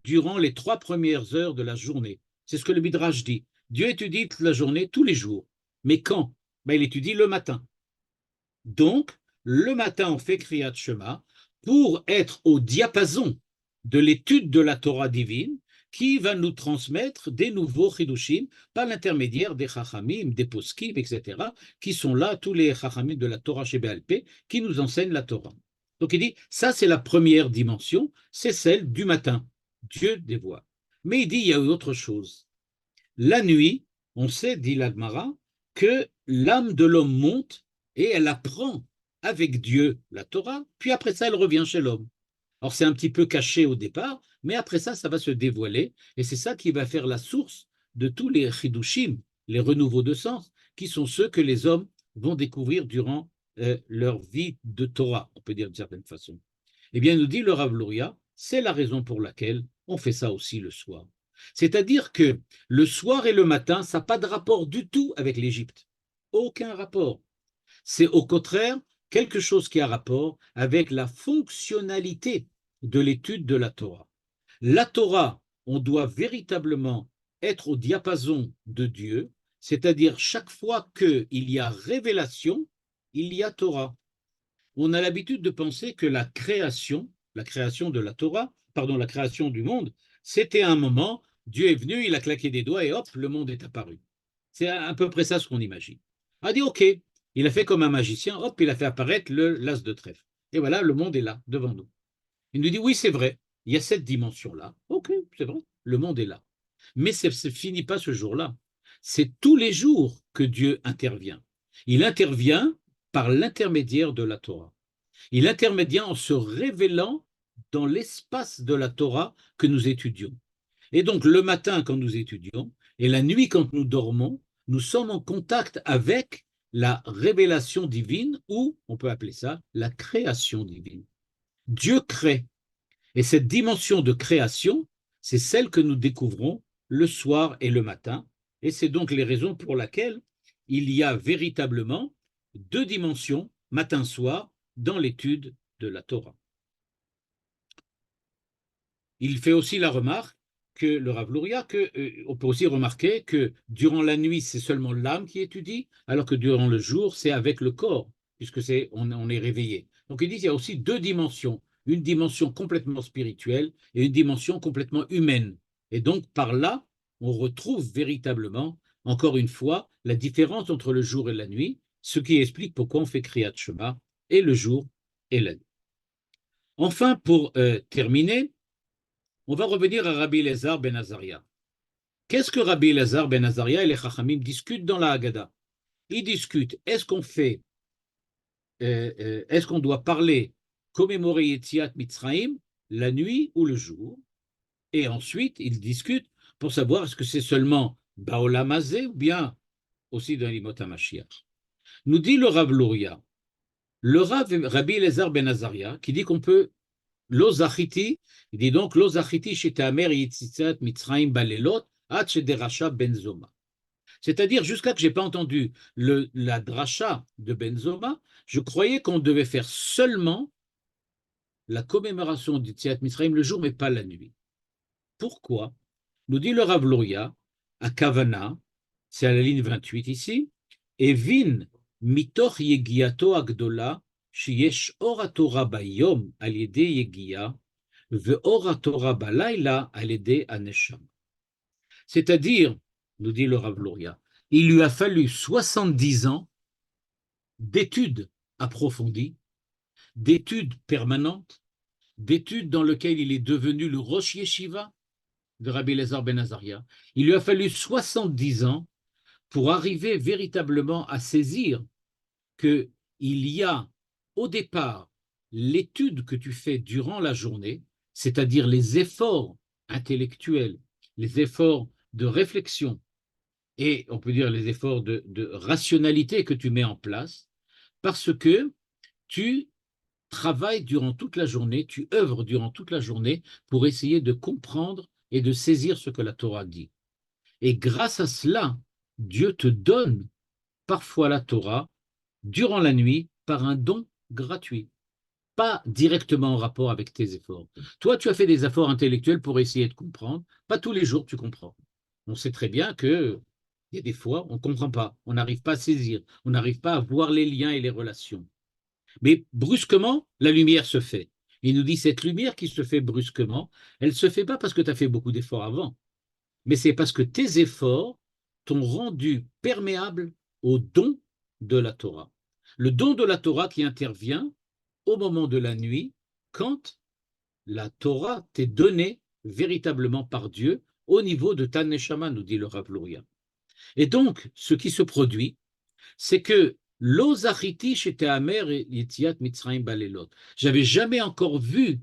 durant les 3 premières heures de la journée. C'est ce que le Midrash dit. Dieu étudie toute la journée, tous les jours. Mais quand? Il étudie le matin. Donc, le matin, on fait Kriyat Shema pour être au diapason de l'étude de la Torah divine qui va nous transmettre des nouveaux Chidushim par l'intermédiaire des Chachamim, des Poskim, etc., qui sont là, tous les Chachamim de la Torah Sheba'al Peh, qui nous enseignent la Torah. Donc il dit, ça c'est la première dimension, c'est celle du matin. Dieu dévoile. Mais il dit, il y a autre chose. La nuit, on sait, dit l'Agmara, que l'âme de l'homme monte et elle apprend avec Dieu la Torah, puis après ça, elle revient chez l'homme. Alors c'est un petit peu caché au départ, mais après ça, ça va se dévoiler, et c'est ça qui va faire la source de tous les chidushim, les renouveaux de sens, qui sont ceux que les hommes vont découvrir durant leur vie de Torah, on peut dire d'une certaine façon. Eh bien, nous dit le Rav Luria, c'est la raison pour laquelle on fait ça aussi le soir. C'est-à-dire que le soir et le matin, ça n'a pas de rapport du tout avec l'Égypte. Aucun rapport. C'est au contraire quelque chose qui a rapport avec la fonctionnalité de l'étude de la Torah. La Torah, on doit véritablement être au diapason de Dieu, c'est-à-dire chaque fois qu'il y a révélation, il y a Torah. On a l'habitude de penser que la création de la Torah, pardon, la création du monde, c'était un moment, Dieu est venu, il a claqué des doigts et hop, le monde est apparu. C'est à peu près ça ce qu'on imagine. On a dit, ok, il a fait comme un magicien, hop, il a fait apparaître l'as de trèfle. Et voilà, le monde est là, devant nous. Il nous dit, oui, c'est vrai, il y a cette dimension-là. Ok, c'est vrai, le monde est là. Mais ça ne finit pas ce jour-là. C'est tous les jours que Dieu intervient. Il intervient par l'intermédiaire de la Torah. Il intervient en se révélant dans l'espace de la Torah que nous étudions. Et donc, le matin, quand nous étudions, et la nuit, quand nous dormons, nous sommes en contact avec la révélation divine, ou on peut appeler ça la création divine. Dieu crée. Et cette dimension de création, c'est celle que nous découvrons le soir et le matin. Et c'est donc les raisons pour lesquelles il y a véritablement deux dimensions, matin-soir, dans l'étude de la Torah. Il fait aussi la remarque que le Rav Luria, on peut aussi remarquer que durant la nuit, c'est seulement l'âme qui étudie, alors que durant le jour, c'est avec le corps, puisque on est réveillé. Donc il dit qu'il y a aussi deux dimensions, une dimension complètement spirituelle et une dimension complètement humaine. Et donc par là, on retrouve véritablement, encore une fois, la différence entre le jour et la nuit, ce qui explique pourquoi on fait Kriyat Shema et le jour et la nuit. Enfin, pour terminer, on va revenir à Rabbi Elazar ben Azaria. Qu'est-ce que Rabbi Elazar ben Azaria et les Chachamim discutent dans la Haggadah? Ils discutent, est-ce qu'on doit parler, commémorer Yetziat Mitzrayim la nuit ou le jour? Et ensuite, ils discutent pour savoir est-ce que c'est seulement Baolam Hazé ou bien aussi dans l'Imot HaMashiach. Nous dit le Rav Luria, le Rabbi Elazar ben Azaria, qui dit qu'on peut Lo zachiti, il dit donc Lo zachiti she'tamer yitzitzat mitzrayim balelot ad shederasha benzoma. C'est-à-dire, jusqu'à que je n'ai pas entendu la dracha de Benzoma, je croyais qu'on devait faire seulement la commémoration d'Yitziat Mitzrayim le jour, mais pas la nuit. Pourquoi? Nous dit le Rav Luria, à Kavana, c'est à la ligne 28 ici, Evin mitoch yegiato agdola שיש אור התורה ביום על ידי יגיעה ואור התורה בלילה על ידי הנשמה. C'est-à-dire, nous dit le Rav Luria, il lui a fallu 70 ans d'études approfondies, d'études permanentes, d'études dans lesquelles il est devenu le Rosh Yeshiva de Rabbi Elazar ben Azaria. Il lui a fallu 70 ans pour arriver véritablement à saisir qu'il y a au départ l'étude que tu fais durant la journée, c'est-à-dire les efforts intellectuels, les efforts de réflexion et on peut dire les efforts de rationalité que tu mets en place, parce que tu travailles durant toute la journée, tu œuvres durant toute la journée pour essayer de comprendre et de saisir ce que la Torah dit. Et grâce à cela, Dieu te donne parfois la Torah durant la nuit par un don gratuit, pas directement en rapport avec tes efforts. Toi, tu as fait des efforts intellectuels pour essayer de comprendre, pas tous les jours tu comprends. On sait très bien que il y a des fois, on ne comprend pas, on n'arrive pas à saisir, on n'arrive pas à voir les liens et les relations. Mais brusquement, la lumière se fait. Il nous dit, cette lumière qui se fait brusquement, elle ne se fait pas parce que tu as fait beaucoup d'efforts avant, mais c'est parce que tes efforts t'ont rendu perméable au don de la Torah. Le don de la Torah qui intervient au moment de la nuit, quand la Torah t'est donnée véritablement par Dieu au niveau de ta neshama, nous dit le Rav Luria. Et donc, ce qui se produit, c'est que lo zachiti she'te'amer yetziat mitzrayim balelot. J'avais jamais encore vu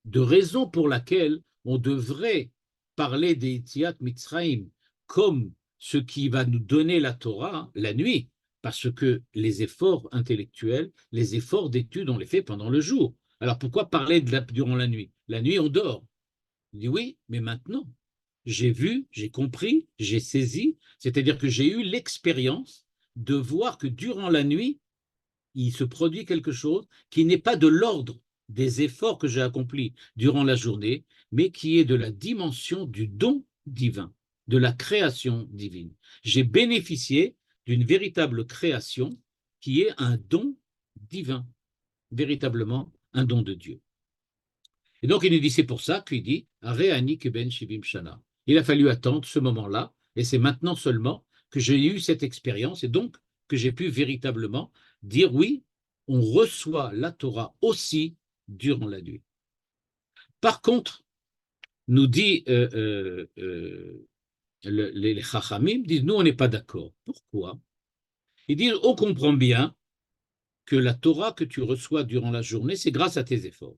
de raison pour laquelle on devrait parler des yetziat mitzrayim comme ce qui va nous donner la Torah la nuit, parce que les efforts intellectuels, les efforts d'études, on les fait pendant le jour. Alors pourquoi parler durant la nuit? La nuit, on dort. Il dit oui, mais maintenant, j'ai vu, j'ai compris, j'ai saisi, c'est-à-dire que j'ai eu l'expérience de voir que durant la nuit, il se produit quelque chose qui n'est pas de l'ordre des efforts que j'ai accomplis durant la journée, mais qui est de la dimension du don divin, de la création divine. J'ai bénéficié d'une véritable création qui est un don divin, véritablement un don de Dieu. Et donc il nous dit, c'est pour ça qu'il dit, Réani Keben Shivim Shana. Il a fallu attendre ce moment-là, et c'est maintenant seulement que j'ai eu cette expérience, et donc que j'ai pu véritablement dire, oui, on reçoit la Torah aussi durant la nuit. Par contre, nous dit les Chachamim, disent, nous, on n'est pas d'accord. Pourquoi? Ils disent, on comprend bien que la Torah que tu reçois durant la journée, c'est grâce à tes efforts.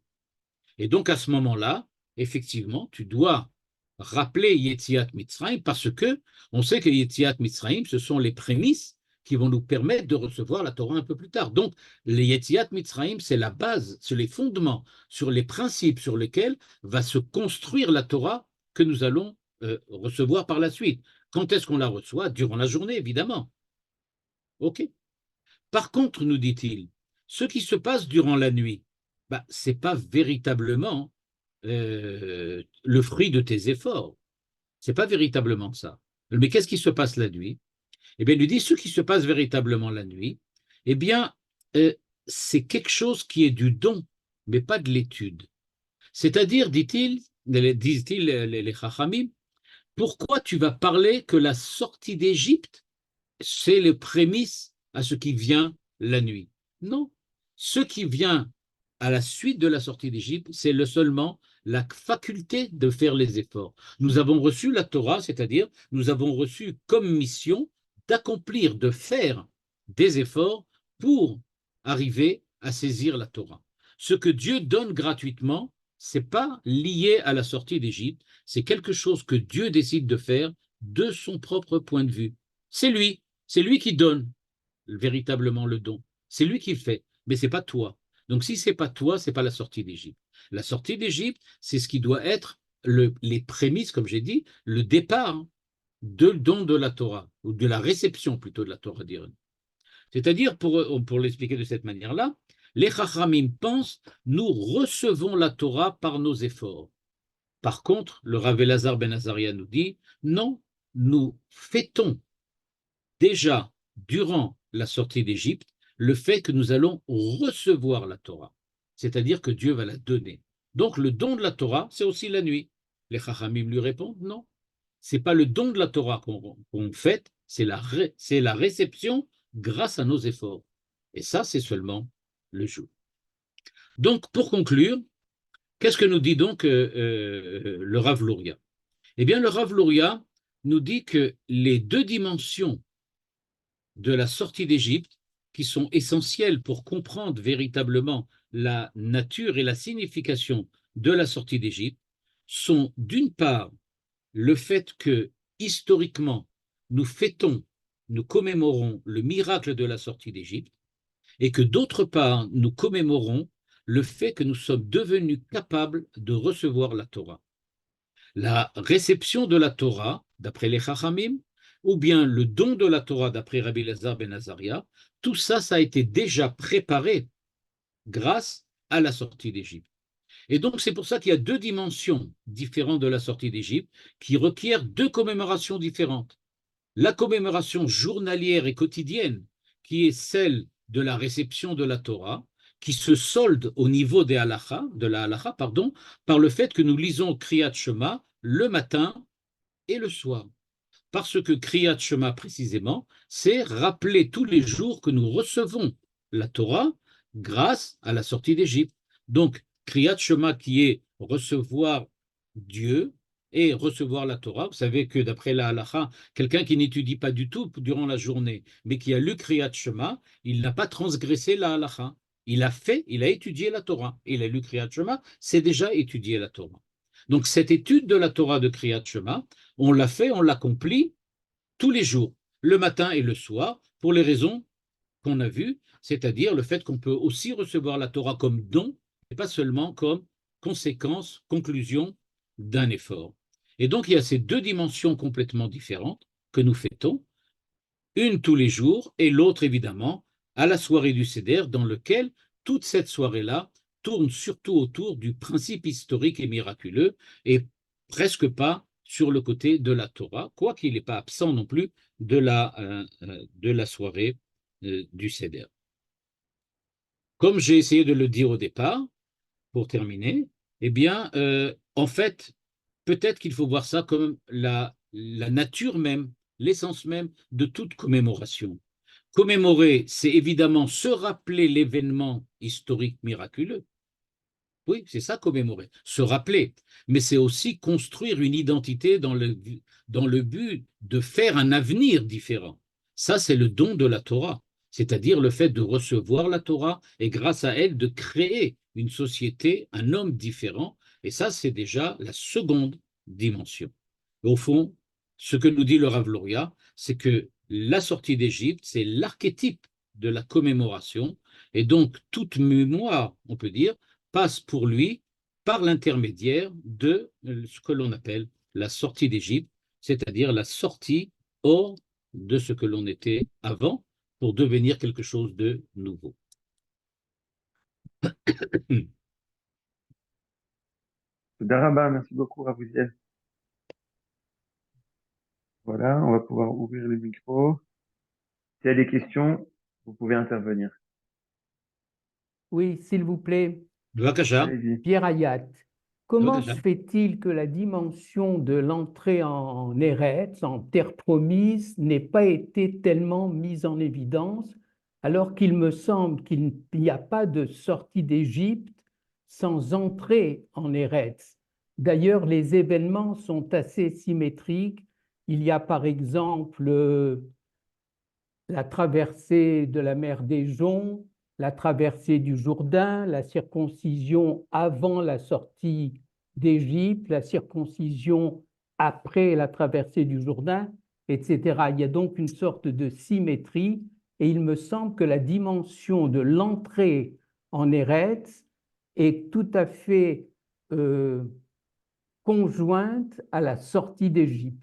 Et donc, à ce moment-là, effectivement, tu dois rappeler Yetziat Mitzrayim parce que on sait que Yetziat Mitzrayim, ce sont les prémices qui vont nous permettre de recevoir la Torah un peu plus tard. Donc, les Yetziat Mitzrayim, c'est la base, c'est les fondements, sur les principes sur lesquels va se construire la Torah que nous allons recevoir par la suite. Quand est-ce qu'on la reçoit? Durant la journée, évidemment. OK. Par contre, nous dit-il, ce qui se passe durant la nuit, ce n'est pas véritablement le fruit de tes efforts. Ce n'est pas véritablement ça. Mais qu'est-ce qui se passe la nuit? Eh bien, il lui dit, ce qui se passe véritablement la nuit, eh bien, c'est quelque chose qui est du don, mais pas de l'étude. C'est-à-dire, disent-ils les Chachamim, pourquoi tu vas parler que la sortie d'Égypte, c'est les prémices à ce qui vient la nuit? Non. Ce qui vient à la suite de la sortie d'Égypte, c'est seulement la faculté de faire les efforts. Nous avons reçu la Torah, c'est-à-dire nous avons reçu comme mission d'accomplir, de faire des efforts pour arriver à saisir la Torah. Ce que Dieu donne gratuitement, ce n'est pas lié à la sortie d'Égypte, c'est quelque chose que Dieu décide de faire de son propre point de vue. C'est lui qui donne véritablement le don. C'est lui qui le fait, mais ce n'est pas toi. Donc si ce n'est pas toi, ce n'est pas la sortie d'Égypte. La sortie d'Égypte, c'est ce qui doit être les prémices, comme j'ai dit, le départ de don de la Torah, ou de la réception plutôt de la Torah d'Irène. C'est-à-dire, pour l'expliquer de cette manière-là, les Chachamim pensent, nous recevons la Torah par nos efforts. Par contre, le Rav Elazar ben Azaria nous dit, non, nous fêtons déjà durant la sortie d'Égypte le fait que nous allons recevoir la Torah, c'est-à-dire que Dieu va la donner. Donc le don de la Torah, c'est aussi la nuit. Les Chachamim lui répondent, non, c'est pas le don de la Torah qu'on fête, c'est la réception grâce à nos efforts. Et ça, c'est seulement le jour. Donc, pour conclure, qu'est-ce que nous dit donc le Rav Luria? Eh bien, le Rav Luria nous dit que les deux dimensions de la sortie d'Égypte, qui sont essentielles pour comprendre véritablement la nature et la signification de la sortie d'Égypte, sont d'une part le fait que, historiquement, nous fêtons, nous commémorons le miracle de la sortie d'Égypte, et que d'autre part, nous commémorons le fait que nous sommes devenus capables de recevoir la Torah. La réception de la Torah, d'après les Chachamim, ou bien le don de la Torah, d'après Rabbi Elazar ben Azaria, tout ça, ça a été déjà préparé grâce à la sortie d'Égypte. Et donc, c'est pour ça qu'il y a deux dimensions différentes de la sortie d'Égypte qui requièrent deux commémorations différentes. La commémoration journalière et quotidienne, qui est celle de la réception de la Torah, qui se solde au niveau de la halacha, par le fait que nous lisons Kriyat Shema le matin et le soir. Parce que Kriyat Shema, précisément, c'est rappeler tous les jours que nous recevons la Torah grâce à la sortie d'Égypte. Donc, Kriyat Shema qui est recevoir Dieu et recevoir la Torah. Vous savez que d'après la halacha, quelqu'un qui n'étudie pas du tout durant la journée, mais qui a lu Kriyat Shema, il n'a pas transgressé la halacha. Il a étudié la Torah. Il a lu Kriyat Shema, c'est déjà étudié la Torah. Donc cette étude de la Torah de Kriyat Shema, on l'a fait, on l'accomplit tous les jours, le matin et le soir, pour les raisons qu'on a vues, c'est-à-dire le fait qu'on peut aussi recevoir la Torah comme don, et pas seulement comme conséquence, conclusion d'un effort. Et donc il y a ces deux dimensions complètement différentes que nous fêtons, une tous les jours et l'autre évidemment à la soirée du Seder, dans lequel toute cette soirée-là tourne surtout autour du principe historique et miraculeux, et presque pas sur le côté de la Torah, quoiqu'il n'est pas absent non plus de la soirée du Seder. Comme j'ai essayé de le dire au départ, pour terminer, eh bien, en fait, peut-être qu'il faut voir ça comme la nature même, l'essence même de toute commémoration. Commémorer, c'est évidemment se rappeler l'événement historique miraculeux. Oui, c'est ça, commémorer, se rappeler. Mais c'est aussi construire une identité dans le but de faire un avenir différent. Ça, c'est le don de la Torah, c'est-à-dire le fait de recevoir la Torah et grâce à elle de créer une société, un homme différent. Et ça, c'est déjà la seconde dimension. Au fond, ce que nous dit le Rav Luria, c'est que la sortie d'Égypte, c'est l'archétype de la commémoration. Et donc, toute mémoire, on peut dire, passe pour lui par l'intermédiaire de ce que l'on appelle la sortie d'Égypte, c'est-à-dire la sortie hors de ce que l'on était avant pour devenir quelque chose de nouveau. Daraba, merci beaucoup, Ravouziel. Voilà, on va pouvoir ouvrir le micro. S'il y a des questions, vous pouvez intervenir. Oui, s'il vous plaît, Bevakasha, Allez-y. Pierre Hayat, comment Bevakasha. se fait-il que la dimension de l'entrée en Eretz, en terre promise, n'ait pas été tellement mise en évidence, alors qu'il me semble qu'il n'y a pas de sortie d'Égypte sans entrée en Eretz. D'ailleurs, les événements sont assez symétriques. Il y a par exemple la traversée de la mer des Joncs, la traversée du Jourdain, la circoncision avant la sortie d'Égypte, la circoncision après la traversée du Jourdain, etc. Il y a donc une sorte de symétrie et il me semble que la dimension de l'entrée en Eretz est tout à fait conjointe à la sortie d'Égypte.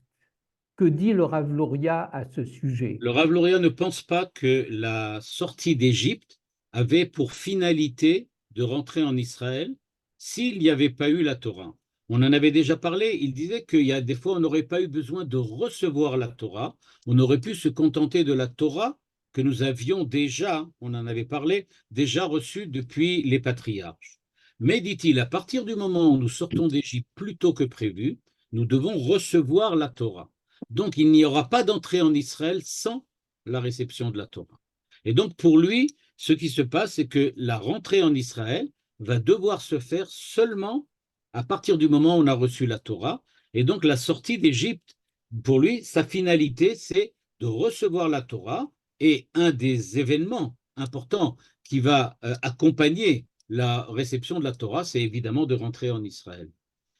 Que dit le Rav Luria à ce sujet? Le Rav Luria ne pense pas que la sortie d'Égypte avait pour finalité de rentrer en Israël s'il n'y avait pas eu la Torah. On en avait déjà parlé, il disait qu'il y a des fois on n'aurait pas eu besoin de recevoir la Torah, on aurait pu se contenter de la Torah que nous avions déjà, on en avait parlé, déjà reçue depuis les patriarches. Mais, dit-il, à partir du moment où nous sortons d'Égypte plus tôt que prévu, nous devons recevoir la Torah. Donc, il n'y aura pas d'entrée en Israël sans la réception de la Torah. Et donc, pour lui, ce qui se passe, c'est que la rentrée en Israël va devoir se faire seulement à partir du moment où on a reçu la Torah. Et donc, la sortie d'Égypte, pour lui, sa finalité, c'est de recevoir la Torah. Et un des événements importants qui va accompagner la réception de la Torah, c'est évidemment de rentrer en Israël.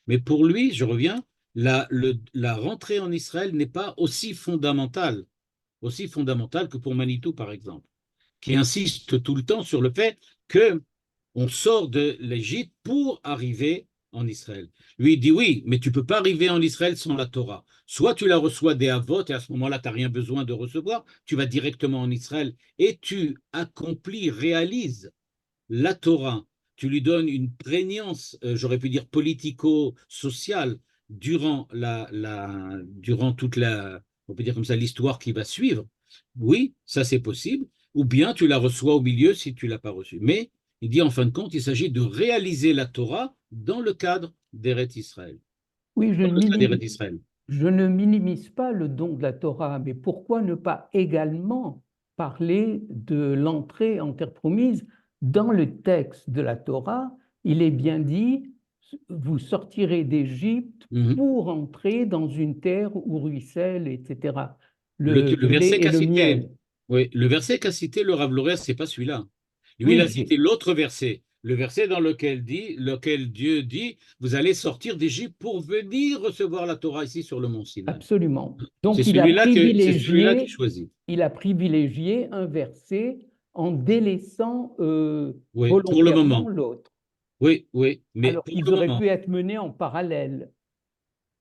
Mais pour lui, je reviens, la rentrée en Israël n'est pas aussi fondamentale que pour Manitou, par exemple, qui insiste tout le temps sur le fait qu'on sort de l'Égypte pour arriver en Israël. Lui, il dit oui, mais tu ne peux pas arriver en Israël sans la Torah. Soit tu la reçois des Avot, et à ce moment-là, tu n'as rien besoin de recevoir, tu vas directement en Israël et tu accomplis, réalises la Torah, tu lui donnes une prégnance, j'aurais pu dire politico-sociale, durant toute on peut dire comme ça, l'histoire qui va suivre. Oui, ça c'est possible. Ou bien tu la reçois au milieu si tu ne l'as pas reçue. Mais il dit en fin de compte, il s'agit de réaliser la Torah dans le cadre d'Eret Israël. Oui, Dans le cadre d'Eret Israël. je ne minimise pas le don de la Torah, mais pourquoi ne pas également parler de l'entrée en terre promise? Dans le texte de la Torah, il est bien dit, vous sortirez d'Égypte pour entrer dans une terre où ruisselle, etc. Le Le lait verset et qu'a le cité, miel. oui, le verset qu'a cité le Rav Lorer, c'est pas celui-là. Lui, il a Oui, cité l'autre verset, le verset dans lequel Dieu dit, vous allez sortir d'Égypte pour venir recevoir la Torah ici sur le mont Sinaï. absolument. C'est Donc, celui-là qui choisit. il a privilégié un verset en délaissant Oui, pour le volontairement moment. l'autre, Oui, oui, mais alors pour qu'ils le auraient moment. pu être menés en parallèle.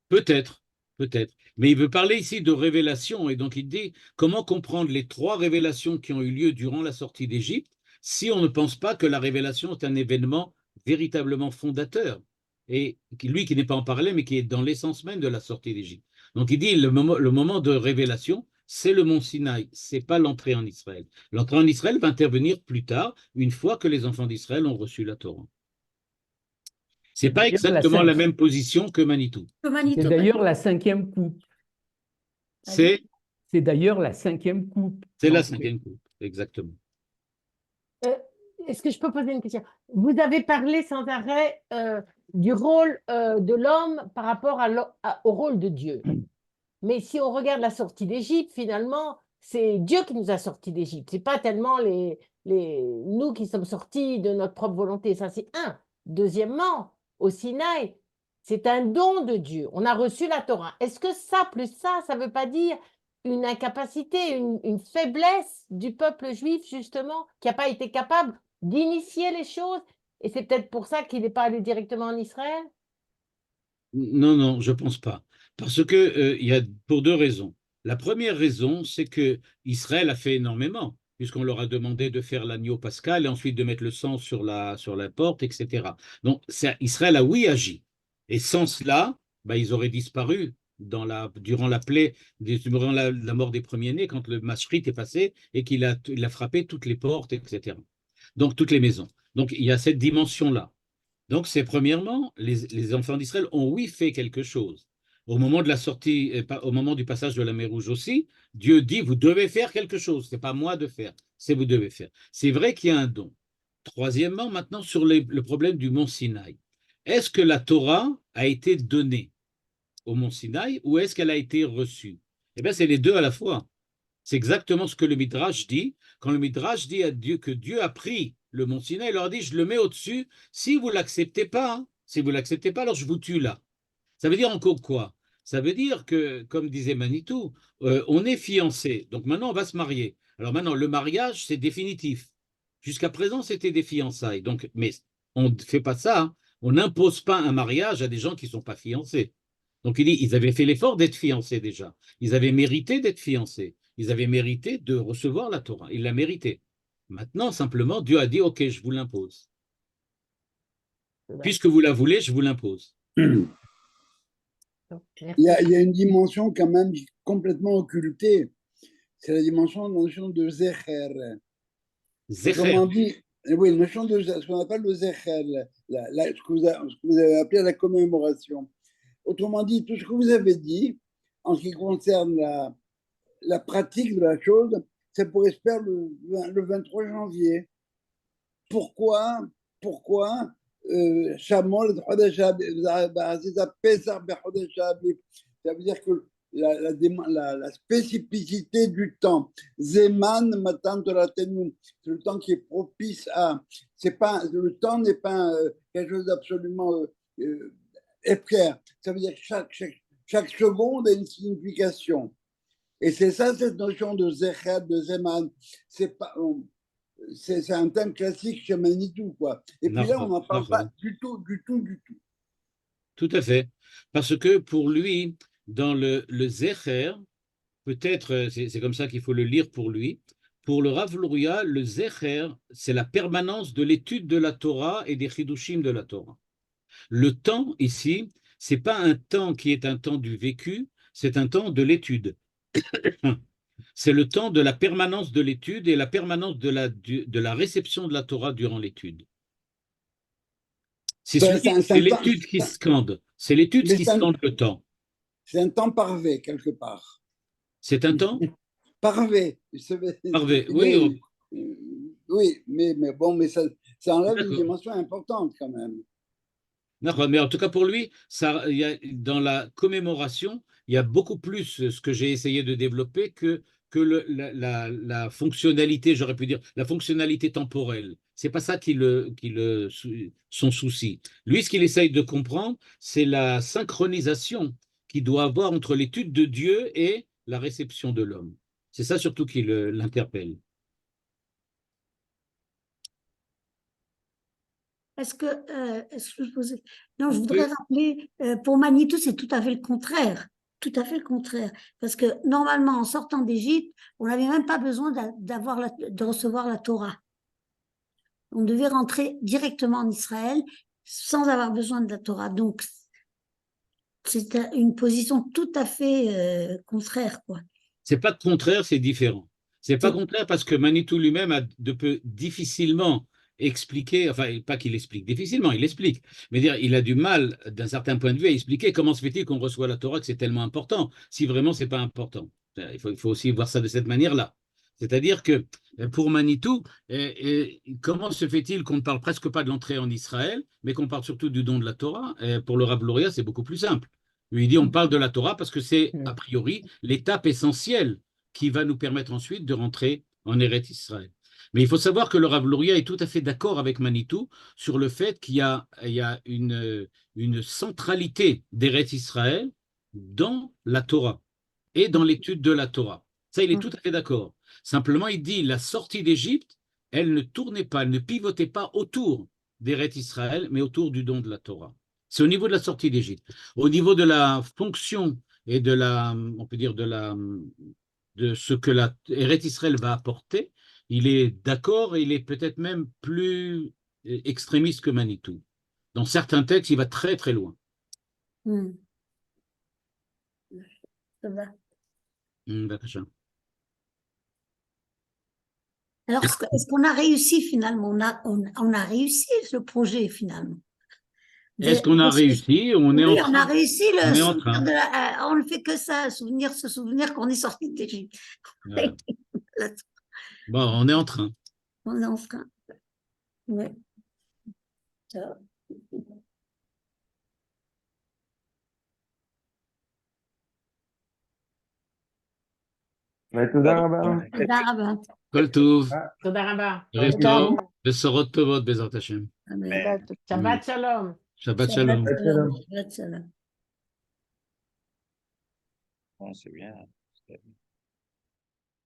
Peut-être, peut-être. Mais il veut parler ici de révélation, et donc il dit comment comprendre les 3 révélations qui ont eu lieu durant la sortie d'Égypte si on ne pense pas que la révélation est un événement véritablement fondateur, et lui qui n'est pas en parallèle, mais qui est dans l'essence même de la sortie d'Égypte. Donc il dit le moment de révélation, c'est le mont Sinaï, c'est pas l'entrée en Israël. L'entrée en Israël va intervenir plus tard, une fois que les enfants d'Israël ont reçu la Torah. C'est pas D'ailleurs, exactement la même position que Manitou. c'est Manitoba. d'ailleurs la 5e coupe. C'est C'est d'ailleurs la 5e coupe. la Donc, 5e coupe, exactement. Est-ce que je peux poser une question? Vous avez parlé sans arrêt du rôle de l'homme par rapport au rôle de Dieu. Mais si on regarde la sortie d'Égypte, finalement, c'est Dieu qui nous a sortis d'Égypte. C'est pas tellement nous qui sommes sortis de notre propre volonté. Ça, c'est un. Deuxièmement, au Sinaï, c'est un don de Dieu. On a reçu la Torah. Est-ce que ça, plus ça ne veut pas dire une incapacité, une faiblesse du peuple juif, justement, qui n'a pas été capable d'initier les choses? Et c'est peut-être pour ça qu'il n'est pas allé directement en Israël? Non, non, je pense pas. Parce que il y a pour 2 raisons. La première raison, c'est que Israël a fait énormément, puisqu'on leur a demandé de faire l'agneau pascal et ensuite de mettre le sang sur la porte, etc. Donc, Israël a oui agi. Et sans cela, bah, ils auraient disparu durant durant la mort des premiers-nés, quand le Mashrit est passé et il a frappé toutes les portes, etc. Donc, toutes les maisons. Donc, il y a cette dimension-là. Donc, c'est premièrement, les enfants d'Israël ont oui fait quelque chose. Au moment de la sortie, au moment du passage de la mer Rouge aussi, Dieu dit, vous devez faire quelque chose. Ce n'est pas moi de faire, c'est vous devez faire. C'est vrai qu'il y a un don. Troisièmement, maintenant, sur le problème du mont Sinaï. Est-ce que la Torah a été donnée au mont Sinaï ou est-ce qu'elle a été reçue? Eh bien, c'est les deux à la fois. C'est exactement ce que le Midrash dit. Quand le Midrash dit à Dieu que Dieu a pris le mont Sinaï, il leur dit, je le mets au-dessus. Si vous ne l'acceptez pas, hein, si vous l'acceptez pas, alors je vous tue là. Ça veut dire encore quoi? Ça veut dire que, comme disait Manitou, on est fiancé. Donc maintenant, on va se marier. Alors maintenant, le mariage, c'est définitif. Jusqu'à présent, c'était des fiançailles. Donc, mais on ne fait pas ça, hein. On n'impose pas un mariage à des gens qui ne sont pas fiancés. Donc il dit, ils avaient fait l'effort d'être fiancés déjà. Ils avaient mérité d'être fiancés. Ils avaient mérité de recevoir la Torah. Ils la méritaient. Maintenant, simplement, Dieu a dit, OK, je vous l'impose. Puisque vous la voulez, je vous l'impose. Il y a une dimension quand même complètement occultée. C'est la notion de Zecher. Autrement dit, oui, la notion de ce qu'on appelle le Zecher, ce que vous avez appelé la commémoration. Autrement dit, tout ce que vous avez dit en ce qui concerne la pratique de la chose, c'est pour espérer le 23 janvier. Pourquoi Shamol, ça veut dire que la spécificité du temps, Zeman Matan Toratenu, c'est le temps qui est propice à. Le temps n'est pas quelque chose d'absolument éphémère. Ça veut dire que chaque seconde a une signification. Et c'est ça, cette notion de Zechet, de Zeman. C'est un thème classique chez Manitou, quoi. Et puis là, on n'en parle pas du tout. Tout à fait. Parce que pour lui, dans le Zecher, peut-être, c'est comme ça qu'il faut le lire pour lui, pour le Rav Luria, le Zecher, c'est la permanence de l'étude de la Torah et des Chidushim de la Torah. Le temps, ici, c'est pas un temps qui est un temps du vécu, c'est un temps de l'étude. C'est le temps de la permanence de l'étude et la permanence de la réception de la Torah durant l'étude. C'est l'étude qui scande. C'est l'étude qui scande le temps. C'est un temps parvé, quelque part. C'est un temps parvé. Parvé, oui. Oui, mais bon, mais ça enlève une dimension importante quand même. Mais en tout cas, pour lui, dans la commémoration, il y a beaucoup plus ce que j'ai essayé de développer que la fonctionnalité, j'aurais pu dire, la fonctionnalité temporelle. C'est pas ça son souci. Lui, ce qu'il essaye de comprendre, c'est la synchronisation qu'il doit avoir entre l'étude de Dieu et la réception de l'homme. C'est ça surtout qui l'interpelle. Est-ce que je voudrais rappeler, pour Manitou, c'est tout à fait le contraire. tout à fait le contraire. Parce que normalement, en sortant d'Égypte, on n'avait même pas besoin de recevoir la Torah. On devait rentrer directement en Israël sans avoir besoin de la Torah. Donc, c'est une position tout à fait contraire, quoi. C'est pas contraire, c'est différent. C'est pas contraire parce que Manitou lui-même peut difficilement expliquer, enfin, pas qu'il explique difficilement, il explique, mais dire, il a du mal, d'un certain point de vue, à expliquer comment se fait-il qu'on reçoit la Torah, que c'est tellement important, si vraiment c'est pas important. Il faut aussi voir ça de cette manière-là. C'est-à-dire que pour Manitou, comment se fait-il qu'on ne parle presque pas de l'entrée en Israël, mais qu'on parle surtout du don de la Torah? Pour le Rav Luria, c'est beaucoup plus simple. Lui, il dit on parle de la Torah parce que c'est a priori l'étape essentielle qui va nous permettre ensuite de rentrer en Eretz Israël. Mais il faut savoir que le Rav Luria est tout à fait d'accord avec Manitou sur le fait qu'il y a une centralité d'Eretz Israël dans la Torah et dans l'étude de la Torah. Ça, il est tout à fait d'accord. Simplement, il dit la sortie d'Égypte, elle ne tournait pas, elle ne pivotait pas autour d'Eretz Israël, mais autour du don de la Torah. C'est au niveau de la sortie d'Égypte. Au niveau de la fonction et de on peut dire de ce que la Eretz Israël va apporter, il est d'accord et il est peut-être même plus extrémiste que Manitou. Dans certains textes, il va très très loin. Ça va. D'accord. Alors, est-ce qu'on a réussi finalement? On a réussi ce projet finalement. Est-ce qu'on a réussi? On est Oui, en train. on a réussi On le est en souvenir train. on ne fait que ça, se souvenir qu'on est sorti d'Égypte. Voilà. Bon, on est en train. On est en train. Oui. תודה רבה. תודה רבה. כל טוב. תודה רבה. ערב טוב, בשורות טובות בעזרת השם. Amen. שבת שלום. שבת שלום. Shabbat shalom. C'est bien.